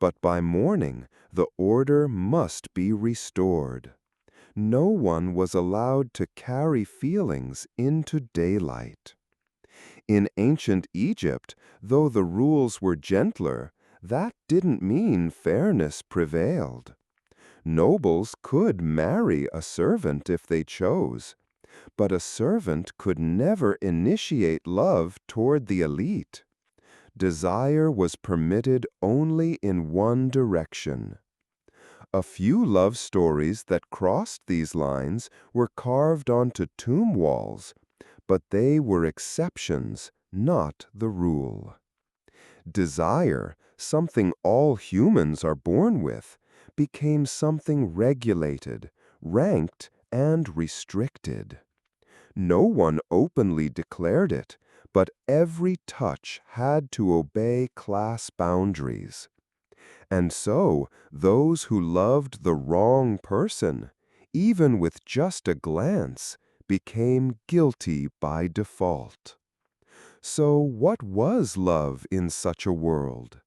but by morning the order must be restored. No one was allowed to carry feelings into daylight. In ancient Egypt, though the rules were gentler, that didn't mean fairness prevailed. Nobles could marry a servant if they chose, but a servant could never initiate love toward the elite. Desire was permitted only in one direction. A few love stories that crossed these lines were carved onto tomb walls, but they were exceptions, not the rule. Desire, something all humans are born with, became something regulated, ranked, and restricted. No one openly declared it, but every touch had to obey class boundaries. And so, those who loved the wrong person, even with just a glance, became guilty by default. So what was love in such a world?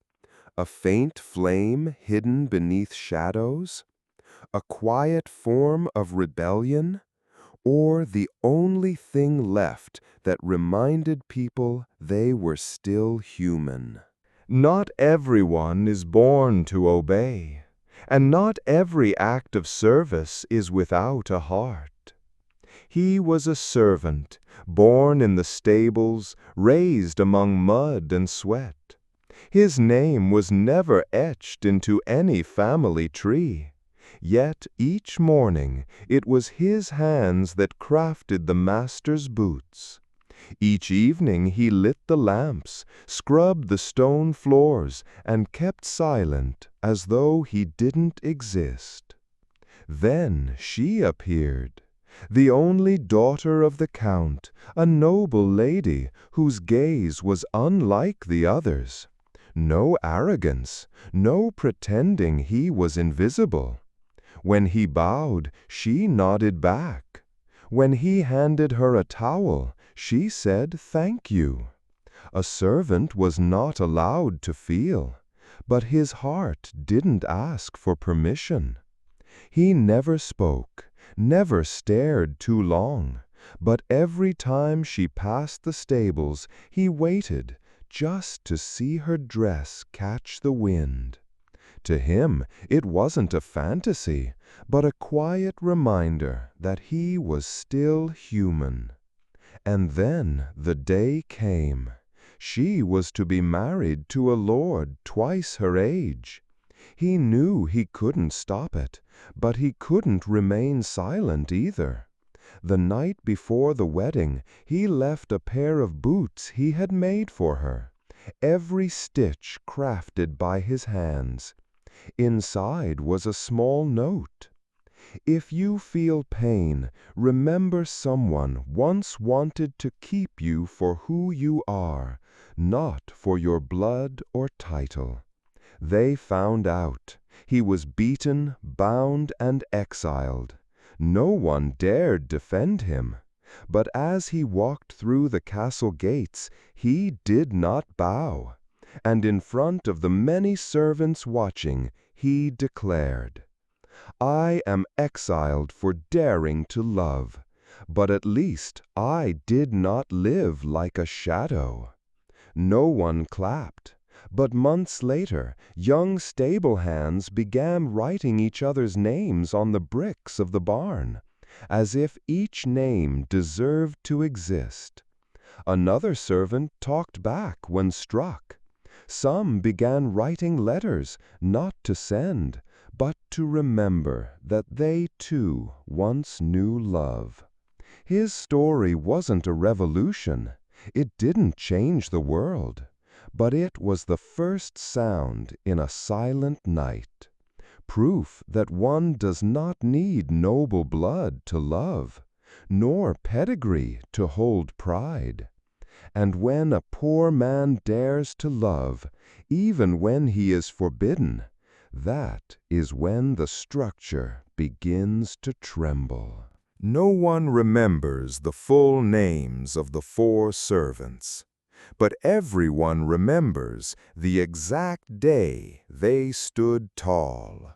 A faint flame hidden beneath shadows? A quiet form of rebellion? or the only thing left that reminded people they were still human. Not everyone is born to obey, and not every act of service is without a heart. He was a servant, born in the stables, raised among mud and sweat. His name was never etched into any family tree. Yet each morning it was his hands that crafted the master's boots. Each evening he lit the lamps, scrubbed the stone floors, and kept silent as though he didn't exist. Then she appeared, the only daughter of the Count, a noble lady whose gaze was unlike the others. No arrogance, no pretending he was invisible. When he bowed, she nodded back. When he handed her a towel, she said thank you. A servant was not allowed to feel, but his heart didn't ask for permission. He never spoke, never stared too long, but every time she passed the stables, he waited just to see her dress catch the wind. To him, it wasn't a fantasy, but a quiet reminder that he was still human. And then the day came. She was to be married to a lord twice her age. He knew he couldn't stop it, but he couldn't remain silent either. The night before the wedding, he left a pair of boots he had made for her, every stitch crafted by his hands. Inside was a small note. If you feel pain, remember someone once wanted to keep you for who you are, not for your blood or title. They found out. He was beaten, bound, and exiled. No one dared defend him. But as he walked through the castle gates, he did not bow. And in front of the many servants watching, he declared, I am exiled for daring to love, but at least I did not live like a shadow. No one clapped, but months later, young stable hands began writing each other's names on the bricks of the barn, as if each name deserved to exist. Another servant talked back when struck. Some began writing letters, not to send, but to remember that they too once knew love. His story wasn't a revolution. It didn't change the world, but it was the first sound in a silent night. Proof that one does not need noble blood to love, nor pedigree to hold pride. And when a poor man dares to love, even when he is forbidden, that is when the structure begins to tremble. No one remembers the full names of the 4 servants, but everyone remembers the exact day they stood tall.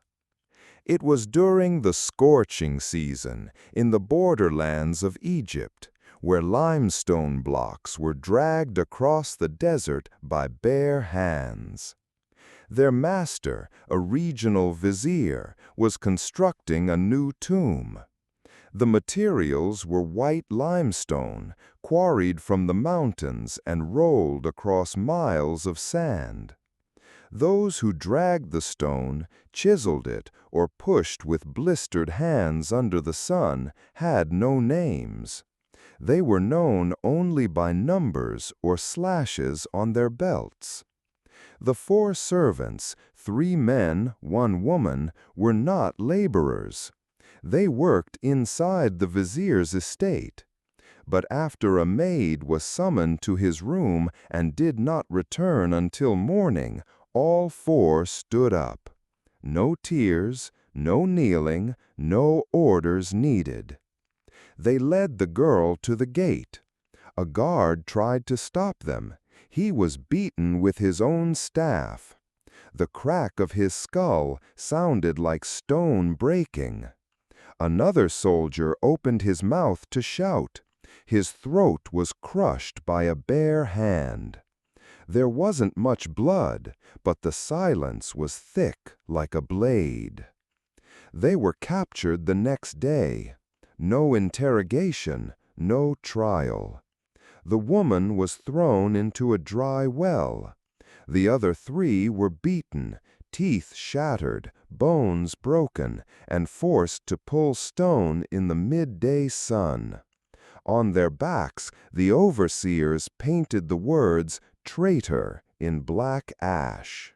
It was during the scorching season in the borderlands of Egypt, where limestone blocks were dragged across the desert by bare hands. Their master, a regional vizier, was constructing a new tomb. The materials were white limestone, quarried from the mountains and rolled across miles of sand. Those who dragged the stone, chiseled it, or pushed with blistered hands under the sun had no names. They were known only by numbers or slashes on their belts. The 4 servants, 3 men, 1 woman, were not laborers. They worked inside the vizier's estate. But after a maid was summoned to his room and did not return until morning, all 4 stood up. No tears, no kneeling, no orders needed. They led the girl to the gate. A guard tried to stop them. He was beaten with his own staff. The crack of his skull sounded like stone breaking. Another soldier opened his mouth to shout. His throat was crushed by a bare hand. There wasn't much blood, but the silence was thick like a blade. They were captured the next day. No interrogation, no trial. The woman was thrown into a dry well. The other 3 were beaten, teeth shattered, bones broken, and forced to pull stone in the midday sun. On their backs, the overseers painted the words "traitor" in black ash.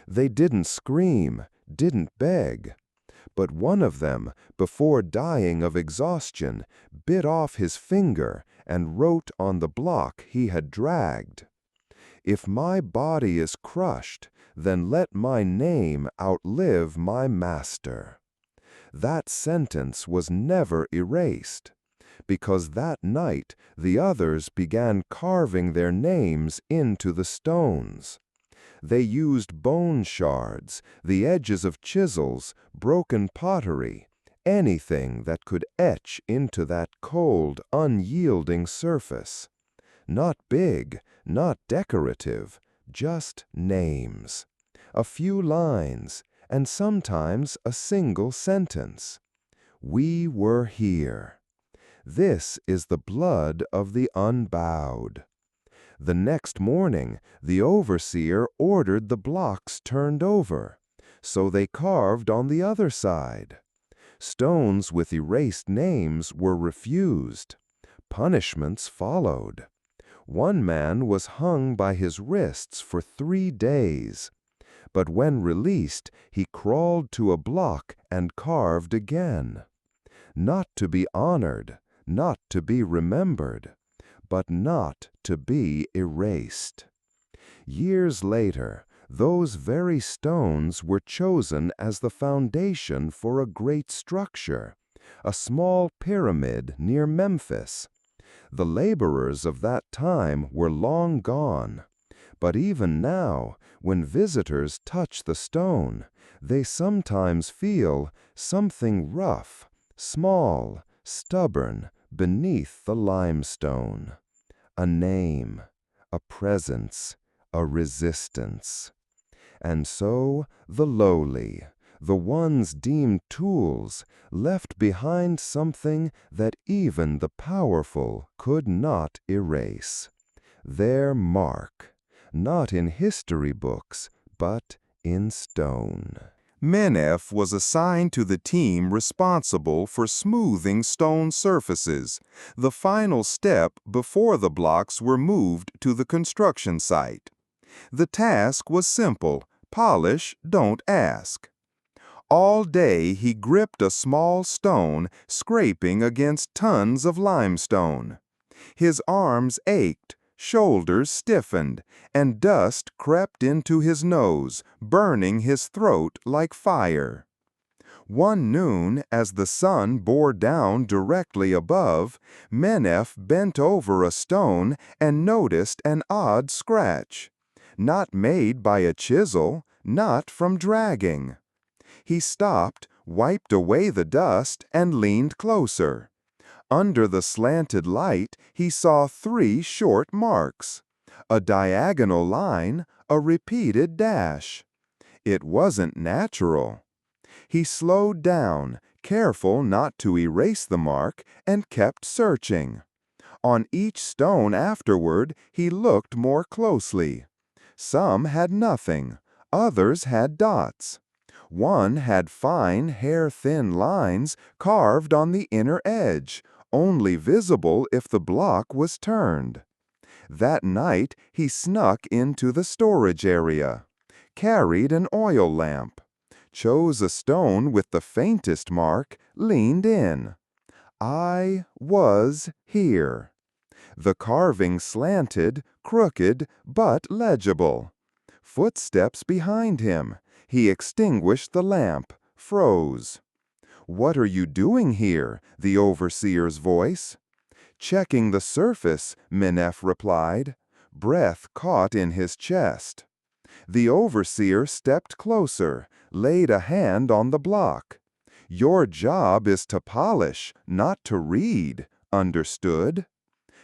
They didn't scream, didn't beg. But one of them, before dying of exhaustion, bit off his finger and wrote on the block he had dragged, "If my body is crushed, then let my name outlive my master." That sentence was never erased, because that night the others began carving their names into the stones. They used bone shards, the edges of chisels, broken pottery, anything that could etch into that cold, unyielding surface. Not big, not decorative, just names. A few lines, and sometimes a single sentence. We were here. This is the blood of the unbowed. The next morning, the overseer ordered the blocks turned over, so they carved on the other side. Stones with erased names were refused. Punishments followed. One man was hung by his wrists for 3 days. But when released, he crawled to a block and carved again. Not to be honored, not to be remembered, but not to be erased. Years later, those very stones were chosen as the foundation for a great structure, a small pyramid near Memphis. The laborers of that time were long gone, but even now, when visitors touch the stone, they sometimes feel something rough, small, stubborn, beneath the limestone. A name, a presence, a resistance. And so the lowly, the ones deemed tools, left behind something that even the powerful could not erase. Their mark, not in history books, but in stone. Menef was assigned to the team responsible for smoothing stone surfaces, the final step before the blocks were moved to the construction site. The task was simple: polish, don't ask. All day he gripped a small stone, scraping against tons of limestone. His arms ached, shoulders stiffened, and dust crept into his nose, burning his throat like fire. One noon, as the sun bore down directly above, Menef bent over a stone and noticed an odd scratch. Not made by a chisel, not from dragging. He stopped, wiped away the dust, and leaned closer. Under the slanted light, he saw 3 short marks. A diagonal line, a repeated dash. It wasn't natural. He slowed down, careful not to erase the mark, and kept searching. On each stone afterward, he looked more closely. Some had nothing, others had dots. One had fine, hair-thin lines carved on the inner edge, only visible if the block was turned. That night he snuck into the storage area, carried an oil lamp, chose a stone with the faintest mark, leaned in. I was here. The carving slanted, crooked, but legible. Footsteps behind him. He extinguished the lamp, froze. "What are you doing here?" the overseer's voice. "Checking the surface," Menef replied. Breath caught in his chest. The overseer stepped closer, laid a hand on the block. Your job is to polish, not to read. Understood?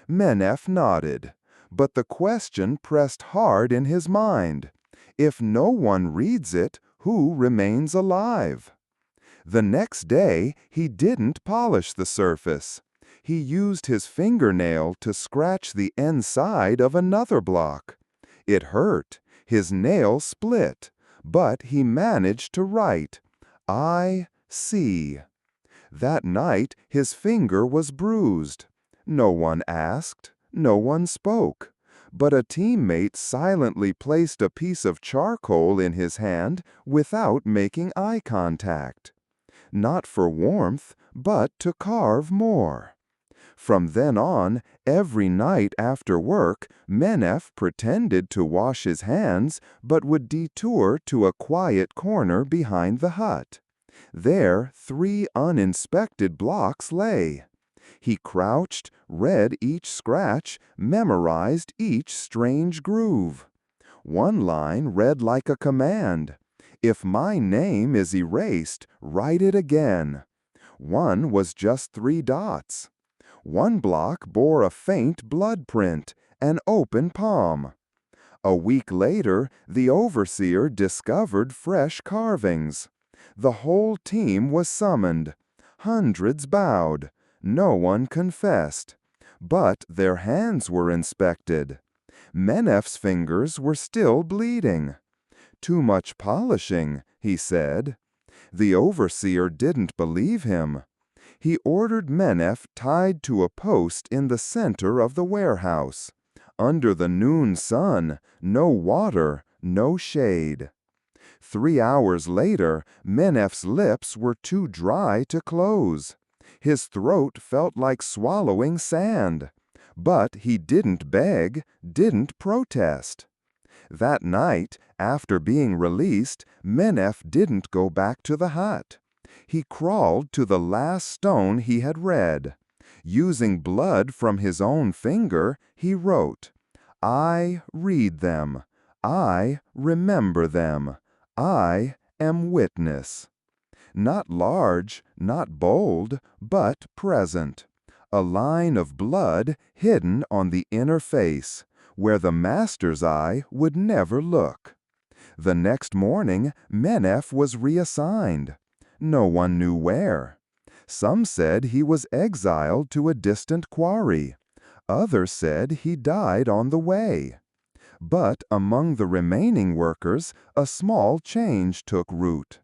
Menef nodded, but the question pressed hard in his mind. If no one reads it, who remains alive? The next day, he didn't polish the surface. He used his fingernail to scratch the inside of another block. It hurt. His nail split, but he managed to write, "I see." That night, his finger was bruised. No one asked, no one spoke. But a teammate silently placed a piece of charcoal in his hand without making eye contact. Not for warmth, but to carve more. From then on, every night after work, Menef pretended to wash his hands, but would detour to a quiet corner behind the hut. There, 3 uninspected blocks lay. He crouched, read each scratch, memorized each strange groove. One line read like a command. "If my name is erased, write it again." One was just 3 dots. One block bore a faint blood print, an open palm. A week later, the overseer discovered fresh carvings. The whole team was summoned. Hundreds bowed. No one confessed. But their hands were inspected. Menef's fingers were still bleeding. "Too much polishing," he said. The overseer didn't believe him. He ordered Menef tied to a post in the center of the warehouse. Under the noon sun, no water, no shade. 3 hours later, Menef's lips were too dry to close. His throat felt like swallowing sand. But he didn't beg, didn't protest. That night, after being released, Menef didn't go back to the hut. He crawled to the last stone he had read. Using blood from his own finger, he wrote, "I read them. I remember them. I am witness." Not large, not bold, but present. A line of blood hidden on the inner face, where the master's eye would never look. The next morning, Menef was reassigned. No one knew where. Some said he was exiled to a distant quarry. Others said he died on the way. But among the remaining workers, a small change took root.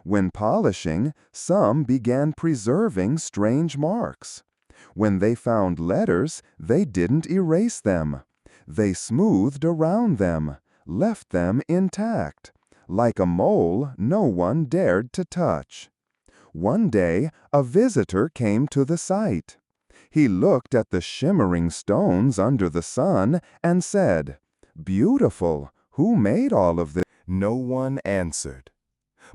When polishing, some began preserving strange marks. When they found letters, they didn't erase them. They smoothed around them, left them intact. Like a mole, no one dared to touch. One day, a visitor came to the site. He looked at the shimmering stones under the sun and said, "Beautiful! Who made all of this?" No one answered.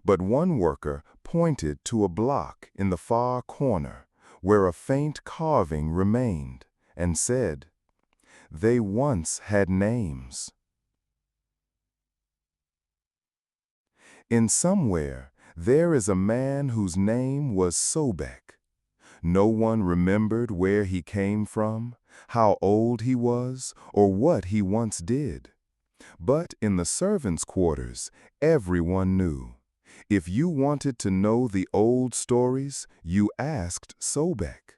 But one worker pointed to a block in the far corner where a faint carving remained and said, "They once had names." In somewhere, there is a man whose name was Sobek. No one remembered where he came from, how old he was, or what he once did. But in the servants' quarters, everyone knew. If you wanted to know the old stories, you asked Sobek.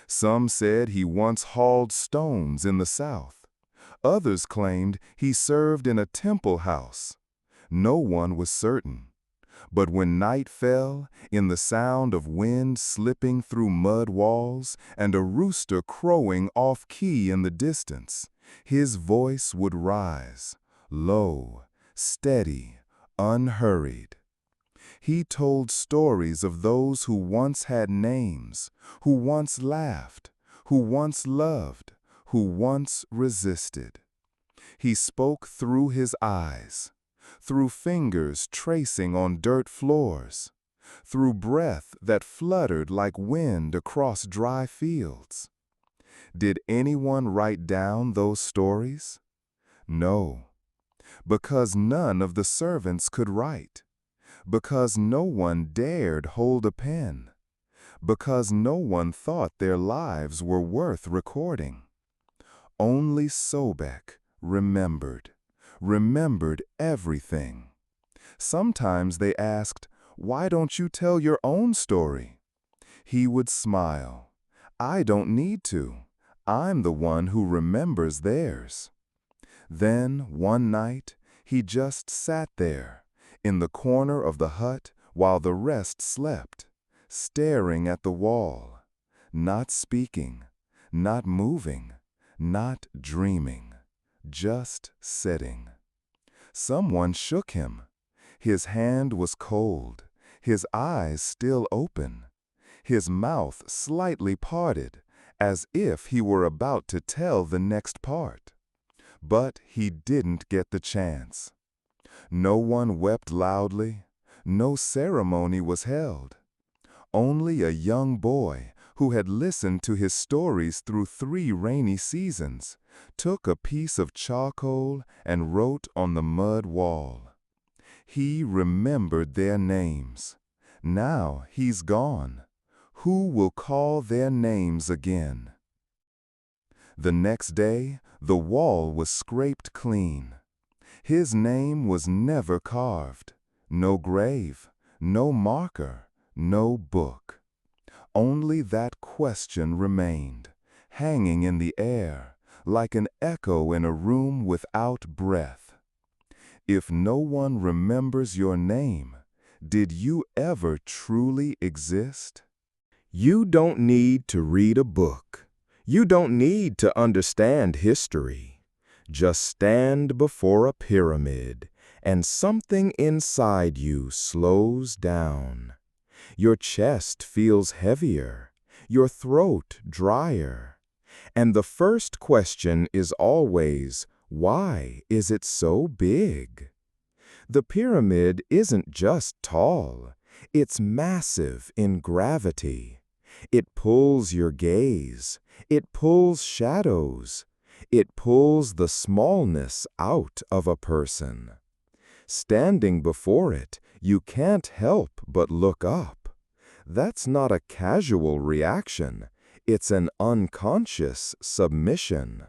Some said he once hauled stones in the south. Others claimed he served in a temple house. No one was certain. But when night fell, in the sound of wind slipping through mud walls and a rooster crowing off-key in the distance, his voice would rise, low, steady, unhurried. He told stories of those who once had names, who once laughed, who once loved, who once resisted. He spoke through his eyes, through fingers tracing on dirt floors, through breath that fluttered like wind across dry fields. Did anyone write down those stories? No, because none of the servants could write. because no one dared hold a pen, because no one thought their lives were worth recording. Only Sobek remembered everything. Sometimes they asked, "Why don't you tell your own story?" He would smile. "I don't need to. I'm the one who remembers theirs." Then, one night, he just sat there, in the corner of the hut while the rest slept, staring at the wall, not speaking, not moving, not dreaming, just sitting. Someone shook him. His hand was cold, his eyes still open, his mouth slightly parted, as if he were about to tell the next part. But he didn't get the chance. No one wept loudly, no ceremony was held. Only a young boy who had listened to his stories through 3 rainy seasons took a piece of charcoal and wrote on the mud wall. He remembered their names. Now he's gone. Who will call their names again? The next day, the wall was scraped clean. His name was never carved. No grave, no marker, no book. Only that question remained, hanging in the air, like an echo in a room without breath. If no one remembers your name, did you ever truly exist? You don't need to read a book. You don't need to understand history. Just stand before a pyramid, and something inside you slows down. Your chest feels heavier, your throat drier. And the first question is always, why is it so big? The pyramid isn't just tall, it's massive in gravity. It pulls your gaze, it pulls shadows, it pulls the smallness out of a person. Standing before it, you can't help but look up. That's not a casual reaction, it's an unconscious submission.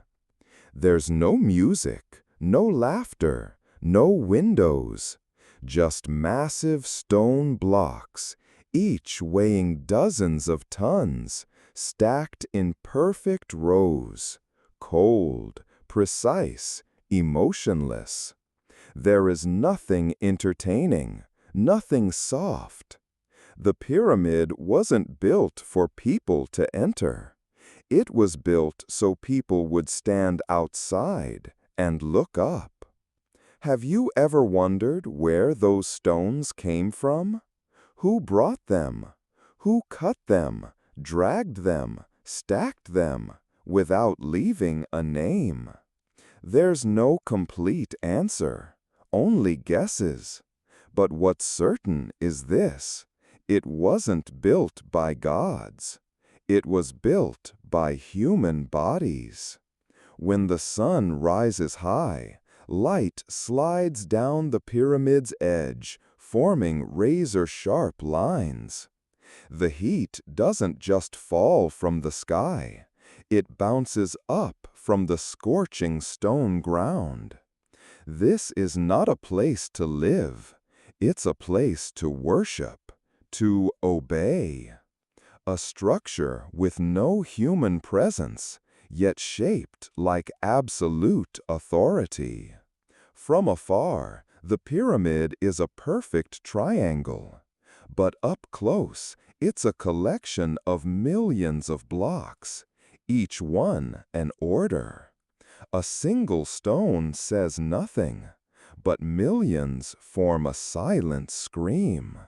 There's no music, no laughter, no windows, just massive stone blocks, each weighing dozens of tons, stacked in perfect rows, cold, precise, emotionless. There is nothing entertaining, nothing soft. The pyramid wasn't built for people to enter. It was built so people would stand outside and look up. Have you ever wondered where those stones came from? Who brought them? Who cut them, dragged them, stacked them, without leaving a name? There's no complete answer, only guesses. But what's certain is this: it wasn't built by gods. It was built by human bodies. When the sun rises high, light slides down the pyramid's edge, forming razor-sharp lines. The heat doesn't just fall from the sky. It bounces up from the scorching stone ground. This is not a place to live. It's a place to worship, to obey. A structure with no human presence, yet shaped like absolute authority. From afar, the pyramid is a perfect triangle. But up close, it's a collection of millions of blocks, each one an order. A single stone says nothing, but millions form a silent scream.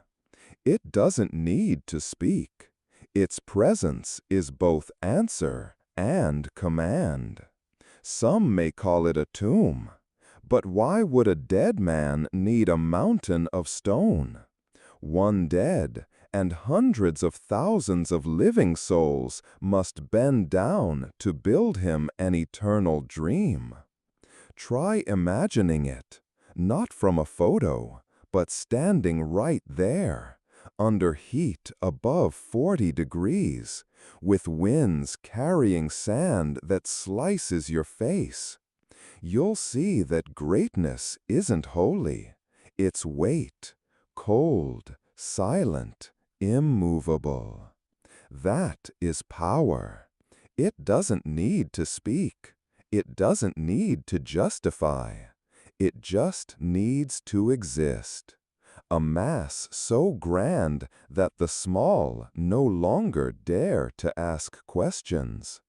It doesn't need to speak. Its presence is both answer and command. Some may call it a tomb, but why would a dead man need a mountain of stone? One dead, and hundreds of thousands of living souls must bend down to build him an eternal dream. Try imagining it, not from a photo, but standing right there, under heat above 40 degrees, with winds carrying sand that slices your face, you'll see that greatness isn't holy. It's weight, cold, silent, immovable. That is power. It doesn't need to speak. It doesn't need to justify. It just needs to exist. A mass so grand that the small no longer dare to ask questions.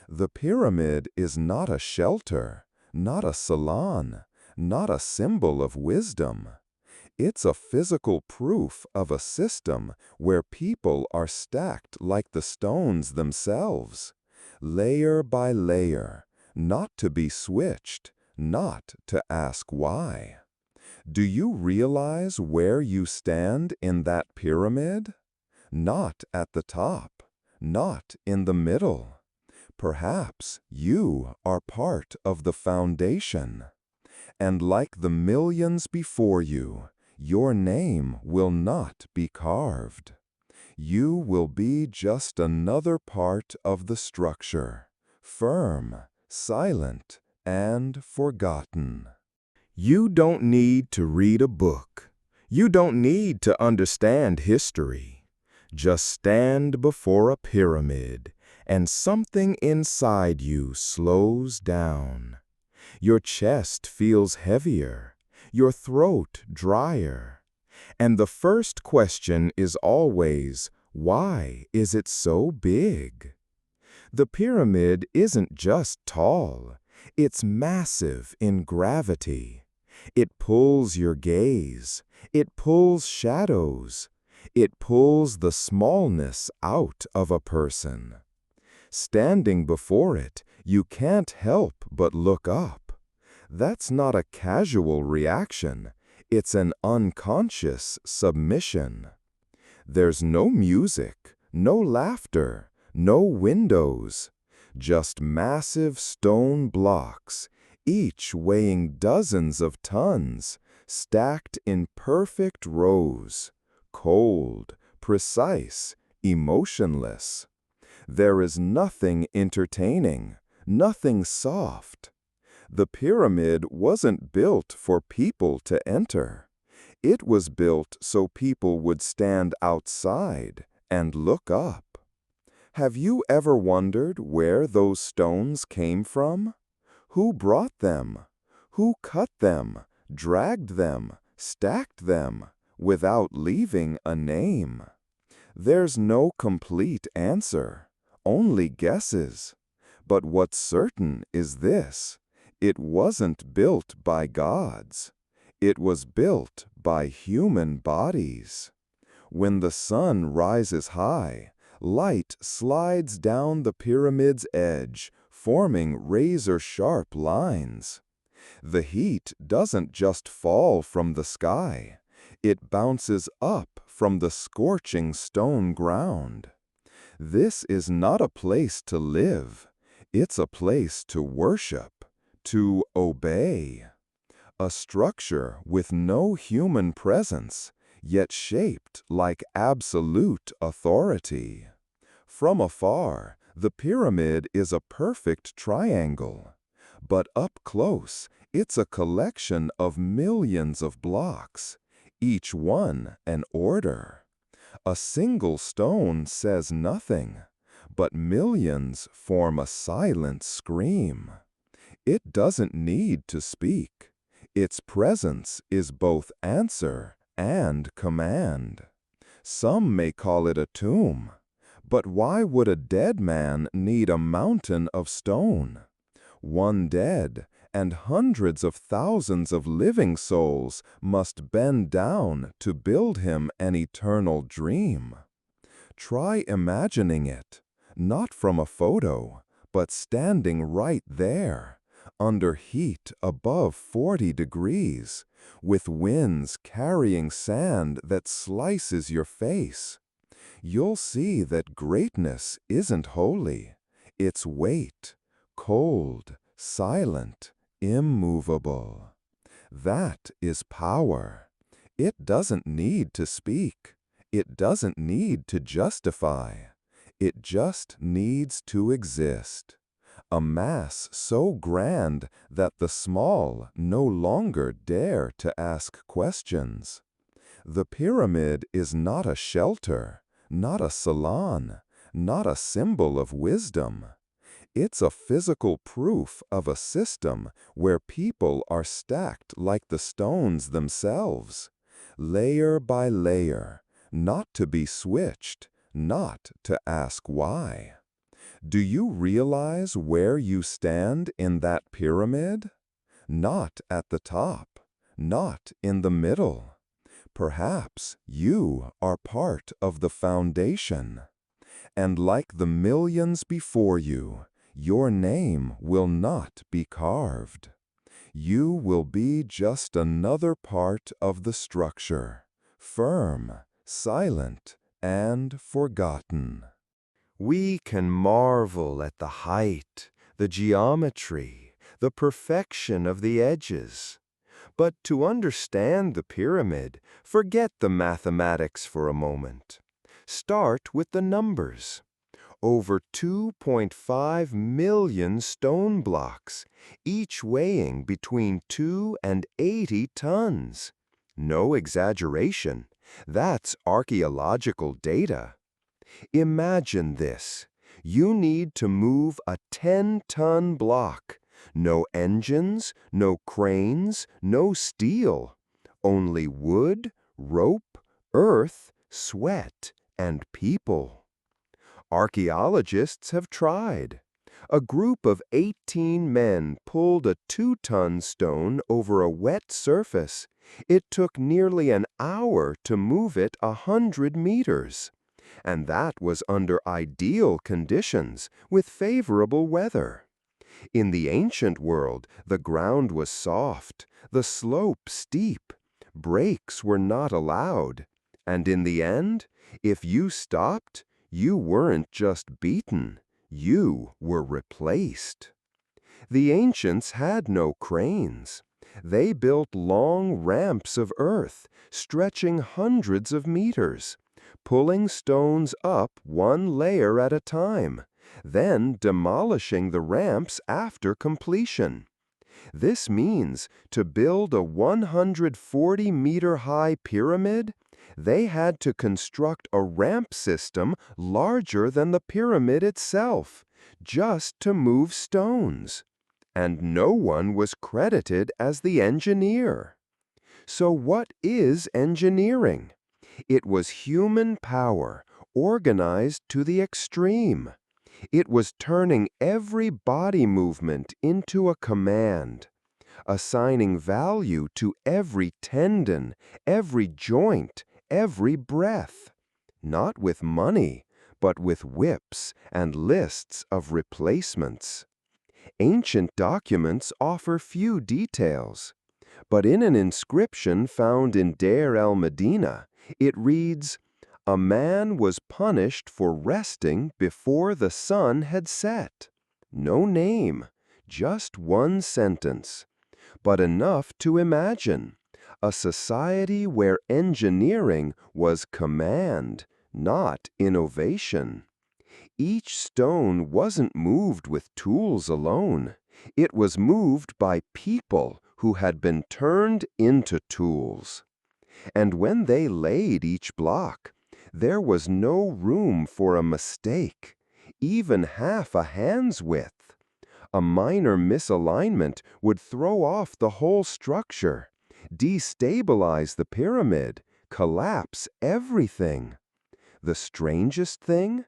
The pyramid is not a shelter, not a salon, not a symbol of wisdom. It's a physical proof of a system where people are stacked like the stones themselves, layer by layer, not to be switched, not to ask why. Do you realize where you stand in that pyramid? Not at the top, not in the middle. Perhaps you are part of the foundation. And like the millions before you, your name will not be carved. You will be just another part of the structure, firm, silent, and forgotten. You don't need to read a book. You don't need to understand history. Just stand before a pyramid, and something inside you slows down. Your chest feels heavier, your throat drier. And the first question is always, why is it so big? The pyramid isn't just tall, it's massive in gravity. It pulls your gaze, it pulls shadows, it pulls the smallness out of a person. Standing before it, you can't help but look up. That's not a casual reaction, it's an unconscious submission. There's no music, no laughter, no windows, just massive stone blocks, each weighing dozens of tons, stacked in perfect rows, cold, precise, emotionless. There is nothing entertaining, nothing soft. The pyramid wasn't built for people to enter. It was built so people would stand outside and look up. Have you ever wondered where those stones came from? Who brought them? Who cut them, dragged them, stacked them, without leaving a name? There's no complete answer, only guesses. But what's certain is this: it wasn't built by gods. It was built by human bodies. When the sun rises high, light slides down the pyramid's edge, forming razor-sharp lines. The heat doesn't just fall from the sky. It bounces up from the scorching stone ground. This is not a place to live. It's a place to worship, to obey. A structure with no human presence, yet shaped like absolute authority. From afar, the pyramid is a perfect triangle. But up close, it's a collection of millions of blocks, each one an order. A single stone says nothing, but millions form a silent scream. It doesn't need to speak. Its presence is both answer and command. Some may call it a tomb, but why would a dead man need a mountain of stone? One dead, and hundreds of thousands of living souls must bend down to build him an eternal dream. Try imagining it, not from a photo, but standing right there, under heat above 40 degrees, with winds carrying sand that slices your face. You'll see that greatness isn't holy. It's weight, cold, silent, immovable. That is power. It doesn't need to speak. It doesn't need to justify. It just needs to exist. A mass so grand that the small no longer dare to ask questions. The pyramid is not a shelter, not a salon, not a symbol of wisdom. It's a physical proof of a system where people are stacked like the stones themselves, layer by layer, not to be switched, not to ask why. Do you realize where you stand in that pyramid? Not at the top, not in the middle. Perhaps you are part of the foundation. And like the millions before you, your name will not be carved. You will be just another part of the structure, firm, silent, and forgotten. We can marvel at the height, the geometry, the perfection of the edges. But to understand the pyramid, forget the mathematics for a moment. Start with the numbers. Over 2.5 million stone blocks, each weighing between 2 and 80 tons. No exaggeration. That's archaeological data. Imagine this. You need to move a 10-ton block. No engines, no cranes, no steel. Only wood, rope, earth, sweat, and people. Archaeologists have tried. A group of 18 men pulled a 2-ton stone over a wet surface. It took nearly an hour to move it 100 meters. And that was under ideal conditions, with favorable weather. In the ancient world, the ground was soft, the slope steep. Breaks were not allowed. And in the end, if you stopped, you weren't just beaten, you were replaced. The ancients had no cranes. They built long ramps of earth, stretching hundreds of meters, pulling stones up one layer at a time, then demolishing the ramps after completion. This means to build a 140-meter-high pyramid, they had to construct a ramp system larger than the pyramid itself, just to move stones. And no one was credited as the engineer. So what is engineering? It was human power, organized to the extreme. It was turning every body movement into a command, assigning value to every tendon, every joint, every breath. Not with money, but with whips and lists of replacements. Ancient documents offer few details, but in an inscription found in Deir el-Medina, it reads, "A man was punished for resting before the sun had set." No name, just one sentence, but enough to imagine. A society where engineering was command, not innovation. Each stone wasn't moved with tools alone. It was moved by people who had been turned into tools. And when they laid each block, there was no room for a mistake, even half a hand's width. A minor misalignment would throw off the whole structure, destabilize the pyramid, collapse everything. The strangest thing?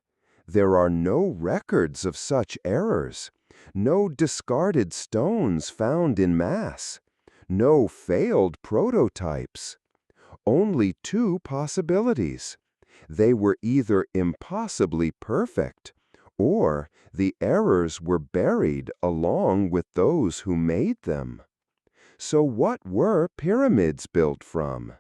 There are no records of such errors, no discarded stones found in mass, no failed prototypes. Only two possibilities. They were either impossibly perfect, or the errors were buried along with those who made them. So what were pyramids built from?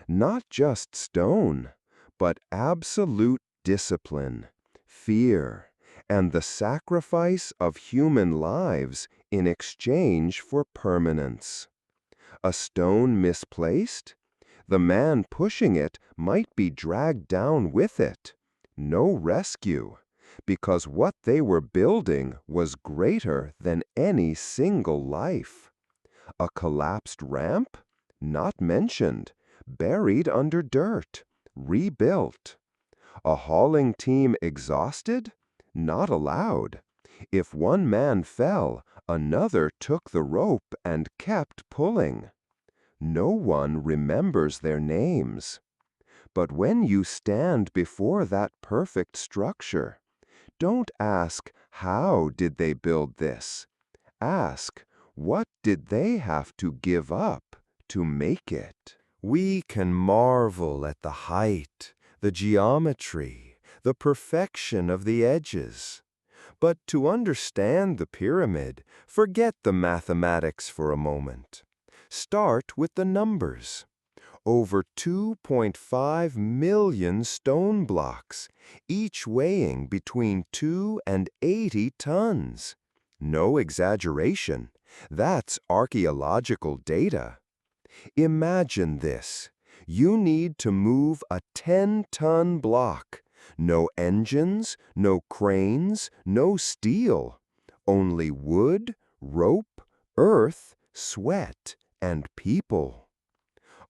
Not just stone, but absolute discipline, fear, and the sacrifice of human lives in exchange for permanence. A stone misplaced? The man pushing it might be dragged down with it. No rescue, because what they were building was greater than any single life. A collapsed ramp? Not mentioned. Buried under dirt. Rebuilt. A hauling team exhausted? Not allowed. If one man fell, another took the rope and kept pulling. No one remembers their names. But when you stand before that perfect structure, don't ask, how did they build this? Ask, what did they have to give up to make it? We can marvel at the height, the geometry, the perfection of the edges. But to understand the pyramid, forget the mathematics for a moment. Start with the numbers. Over 2.5 million stone blocks, each weighing between 2 and 80 tons. No exaggeration. That's archaeological data. Imagine this. You need to move a 10-ton block. No engines, no cranes, no steel. Only wood, rope, earth, sweat, and people.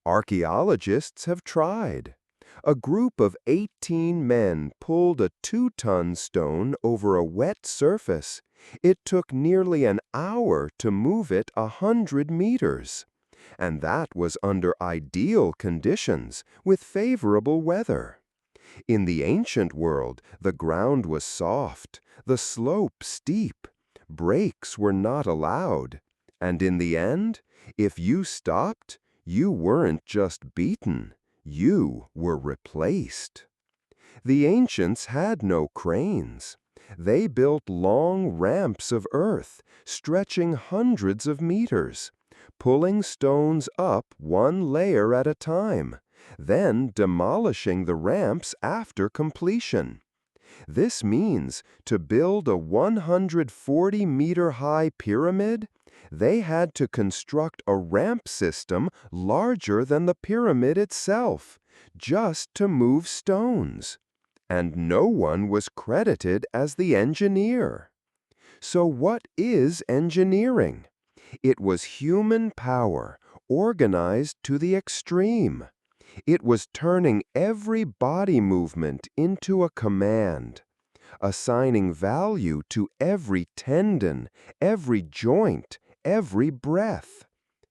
Archaeologists have tried. A group of 18 men pulled a 2-ton stone over a wet surface. It took nearly an hour to move it 100 meters. And that was under ideal conditions, with favorable weather. In the ancient world, the ground was soft, the slope steep. Breaks were not allowed. And in the end, if you stopped, you weren't just beaten, you were replaced. The ancients had no cranes. They built long ramps of earth, stretching hundreds of meters, pulling stones up one layer at a time, then demolishing the ramps after completion. This means to build a 140-meter-high pyramid, they had to construct a ramp system larger than the pyramid itself, just to move stones. And no one was credited as the engineer. So what is engineering? It was human power, organized to the extreme. It was turning every body movement into a command, assigning value to every tendon, every joint, every breath.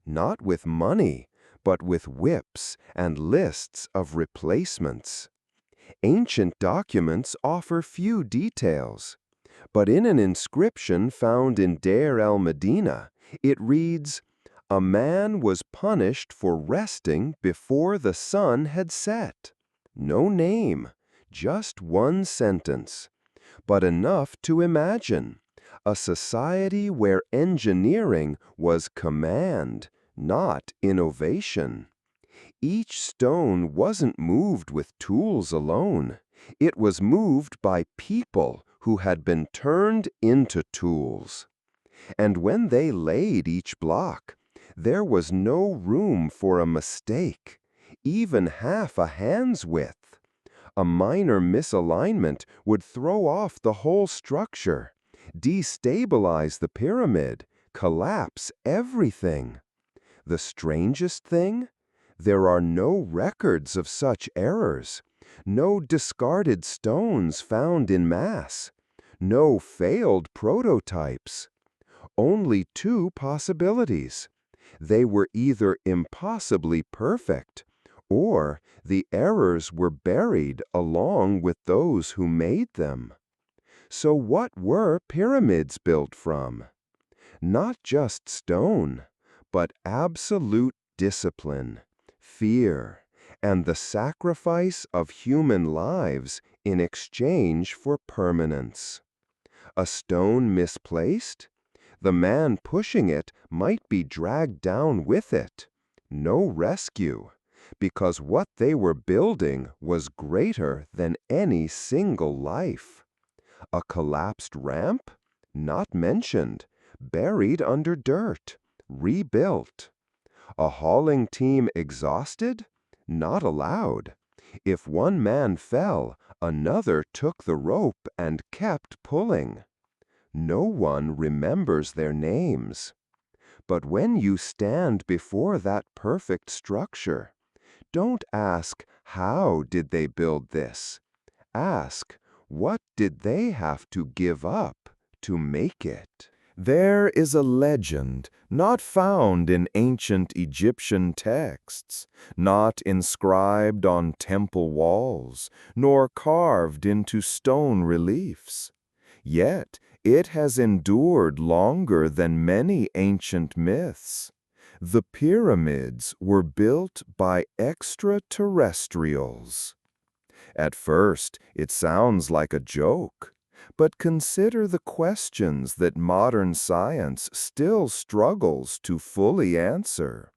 Not with money, but with whips and lists of replacements. Ancient documents offer few details, but in an inscription found in Deir el-Medina, it reads, "A man was punished for resting before the sun had set." No name, just one sentence, but enough to imagine. A society where engineering was command, not innovation. Each stone wasn't moved with tools alone. It was moved by people who had been turned into tools. And when they laid each block, there was no room for a mistake, even half a hand's width. A minor misalignment would throw off the whole structure, destabilize the pyramid, collapse everything. The strangest thing? There are no records of such errors, no discarded stones found in mass, no failed prototypes. Only two possibilities. They were either impossibly perfect, or the errors were buried along with those who made them. So what were pyramids built from? Not just stone, but absolute discipline, fear, and the sacrifice of human lives in exchange for permanence. A stone misplaced? The man pushing it might be dragged down with it. No rescue, because what they were building was greater than any single life. A collapsed ramp? Not mentioned, buried under dirt, rebuilt. A hauling team exhausted? Not allowed. If one man fell, another took the rope and kept pulling. No one remembers their names. But when you stand before that perfect structure, don't ask, how did they build this? Ask, what did they have to give up to make it? There is a legend not found in ancient Egyptian texts, not inscribed on temple walls, nor carved into stone reliefs. Yet it has endured longer than many ancient myths. The pyramids were built by extraterrestrials. At first, it sounds like a joke. But consider the questions that modern science still struggles to fully answer.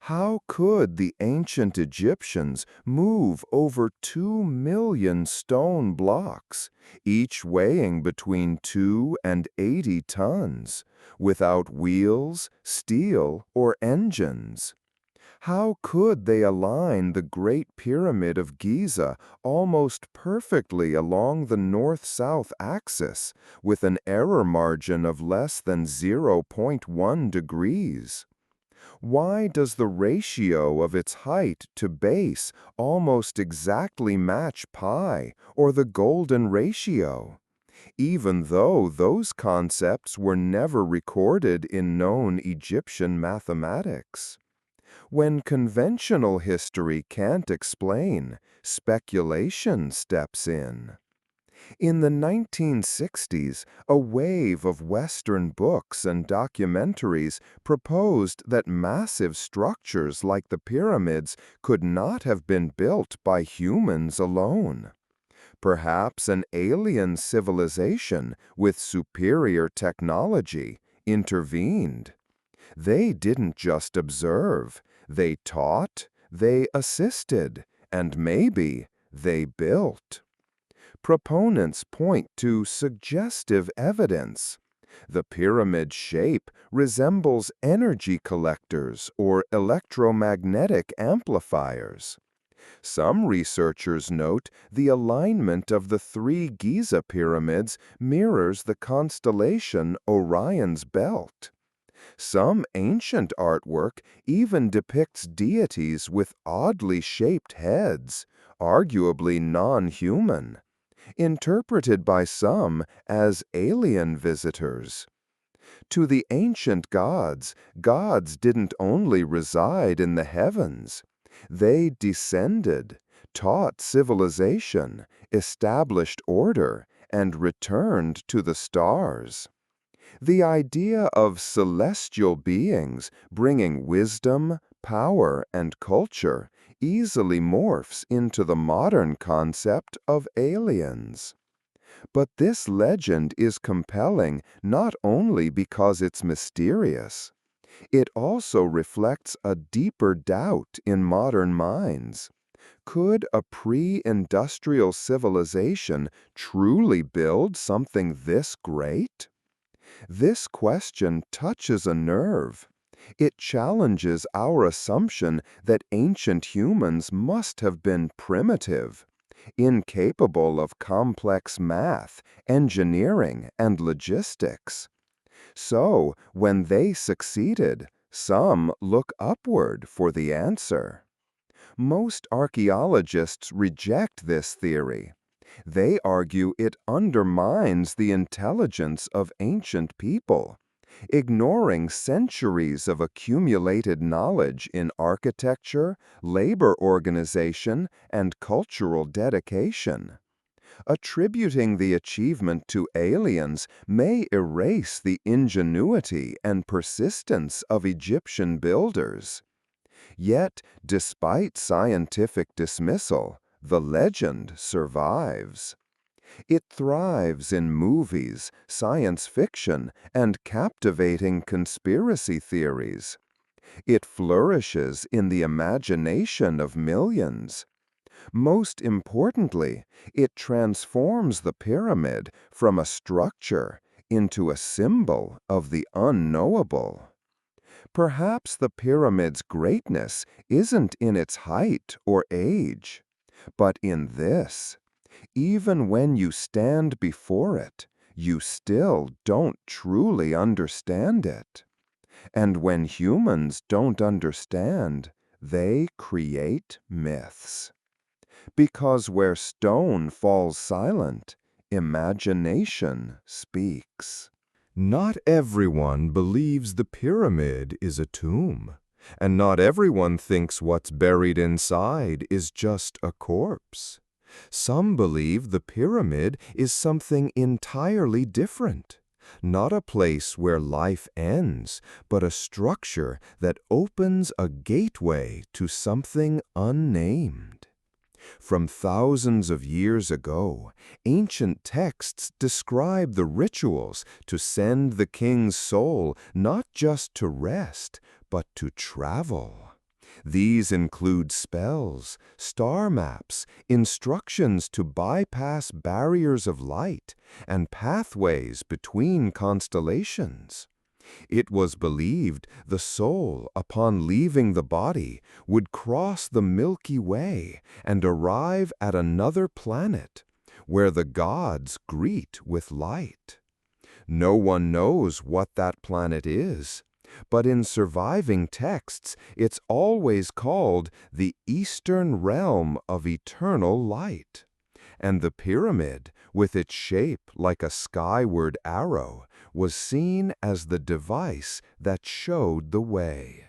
How could the ancient Egyptians move over 2 million stone blocks, each weighing between 2 and 80 tons, without wheels, steel, or engines? How could they align the Great Pyramid of Giza almost perfectly along the north-south axis, with an error margin of less than 0.1 degrees? Why does the ratio of its height to base almost exactly match pi, or the golden ratio? Even though those concepts were never recorded in known Egyptian mathematics. When conventional history can't explain, speculation steps in. In the 1960s, a wave of Western books and documentaries proposed that massive structures like the pyramids could not have been built by humans alone. Perhaps an alien civilization with superior technology intervened. They didn't just observe, they taught, they assisted, and maybe they built. Proponents point to suggestive evidence. The pyramid shape resembles energy collectors or electromagnetic amplifiers. Some researchers note the alignment of the three Giza pyramids mirrors the constellation Orion's belt. Some ancient artwork even depicts deities with oddly shaped heads, arguably non-human, interpreted by some as alien visitors. To the ancient gods, gods didn't only reside in the heavens. They descended, taught civilization, established order, and returned to the stars. The idea of celestial beings bringing wisdom, power, and culture easily morphs into the modern concept of aliens. But this legend is compelling not only because it's mysterious. It also reflects a deeper doubt in modern minds. Could a pre-industrial civilization truly build something this great? This question touches a nerve. It challenges our assumption that ancient humans must have been primitive, incapable of complex math, engineering, and logistics. So, when they succeeded, some look upward for the answer. Most archaeologists reject this theory. They argue it undermines the intelligence of ancient people, ignoring centuries of accumulated knowledge in architecture, labor organization, and cultural dedication. Attributing the achievement to aliens may erase the ingenuity and persistence of Egyptian builders. Yet, despite scientific dismissal, the legend survives. It thrives in movies, science fiction, and captivating conspiracy theories. It flourishes in the imagination of millions. Most importantly, it transforms the pyramid from a structure into a symbol of the unknowable. Perhaps the pyramid's greatness isn't in its height or age, but in this: even when you stand before it, you still don't truly understand it. And when humans don't understand, they create myths. Because where stone falls silent, imagination speaks. Not everyone believes the pyramid is a tomb, and not everyone thinks what's buried inside is just a corpse. Some believe the pyramid is something entirely different, not a place where life ends, but a structure that opens a gateway to something unnamed. From thousands of years ago, ancient texts describe the rituals to send the king's soul not just to rest, but to travel. These include spells, star maps, instructions to bypass barriers of light, and pathways between constellations. It was believed the soul, upon leaving the body, would cross the Milky Way and arrive at another planet, where the gods greet with light. No one knows what that planet is, but in surviving texts it's always called the Eastern Realm of Eternal Light. And the pyramid, with its shape like a skyward arrow, was seen as the device that showed the way.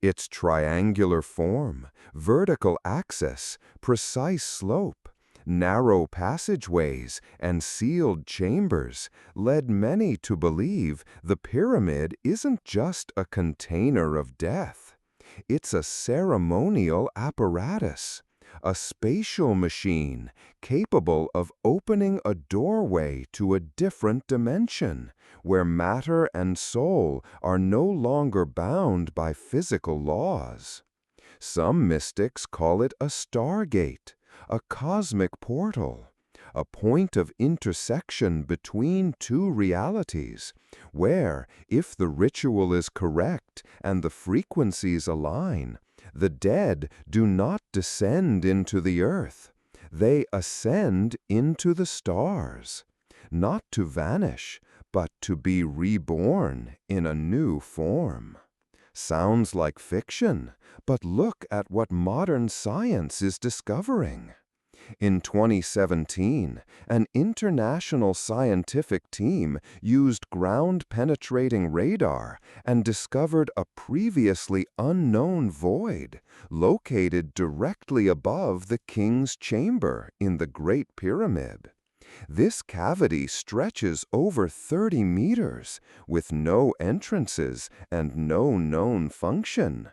Its triangular form, vertical axis, precise slope, narrow passageways, and sealed chambers led many to believe the pyramid isn't just a container of death. It's a ceremonial apparatus, a spatial machine capable of opening a doorway to a different dimension, where matter and soul are no longer bound by physical laws. Some mystics call it a stargate, a cosmic portal, a point of intersection between two realities, where, if the ritual is correct and the frequencies align, the dead do not descend into the earth. They ascend into the stars, not to vanish, but to be reborn in a new form. Sounds like fiction, but look at what modern science is discovering. In 2017, an international scientific team used ground-penetrating radar and discovered a previously unknown void located directly above the king's chamber in the Great Pyramid. This cavity stretches over 30 meters, with no entrances and no known function.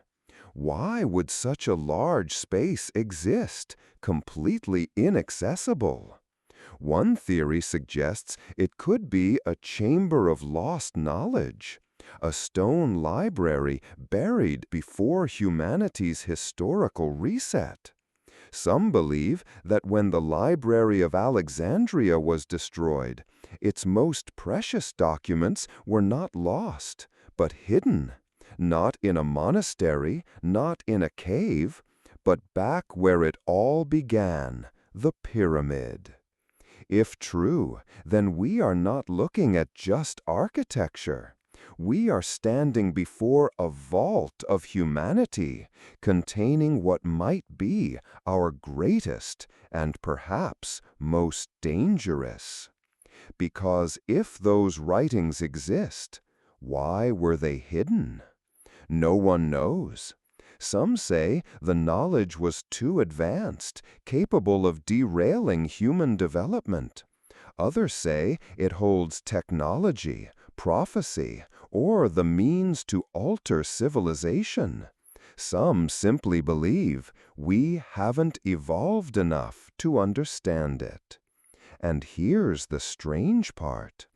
Why would such a large space exist, completely inaccessible? One theory suggests it could be a chamber of lost knowledge, a stone library buried before humanity's historical reset. Some believe that when the Library of Alexandria was destroyed, its most precious documents were not lost, but hidden. Not in a monastery, not in a cave, but back where it all began, the pyramid. If true, then we are not looking at just architecture. We are standing before a vault of humanity, containing what might be our greatest and perhaps most dangerous. Because if those writings exist, why were they hidden? No one knows. Some say the knowledge was too advanced, capable of derailing human development. Others say it holds technology, prophecy, or the means to alter civilization. Some simply believe we haven't evolved enough to understand it. And here's the strange part.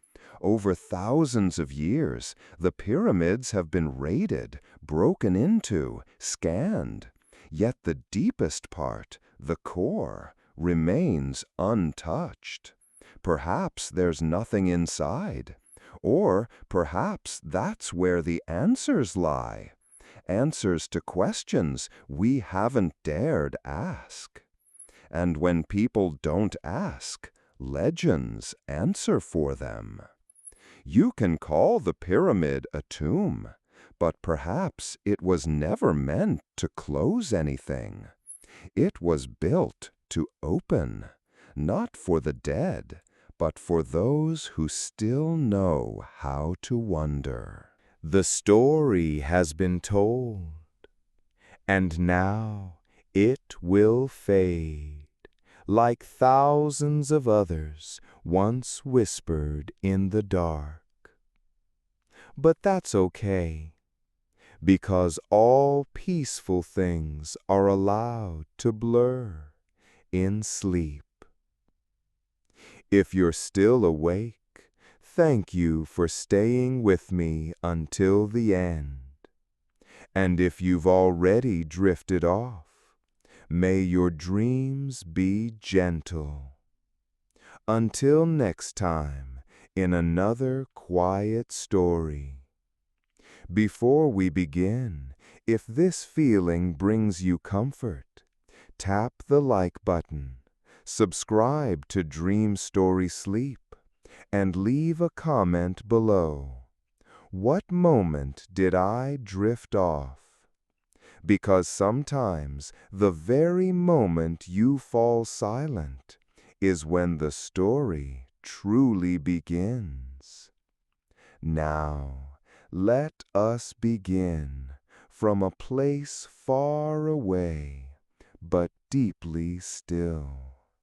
Over thousands of years, the pyramids have been raided, broken into, scanned. Yet the deepest part, the core, remains untouched. Perhaps there's nothing inside. Or perhaps that's where the answers lie. Answers to questions we haven't dared ask. And when people don't ask, legends answer for them. You can call the pyramid a tomb, but perhaps it was never meant to close anything. It was built to open, not for the dead, but for those who still know how to wonder. The story has been told, and now it will fade, like thousands of others once whispered in the dark. But that's okay, because all peaceful things are allowed to blur in sleep. If you're still awake, thank you for staying with me until the end. And if you've already drifted off, may your dreams be gentle. Until next time, in another quiet story. Before we begin, if this feeling brings you comfort, tap the like button, subscribe to Dream Story Sleep, and leave a comment below. What moment did I drift off? Because sometimes the very moment you fall silent is when the story truly begins. Now, let us begin from a place far away, but deeply still.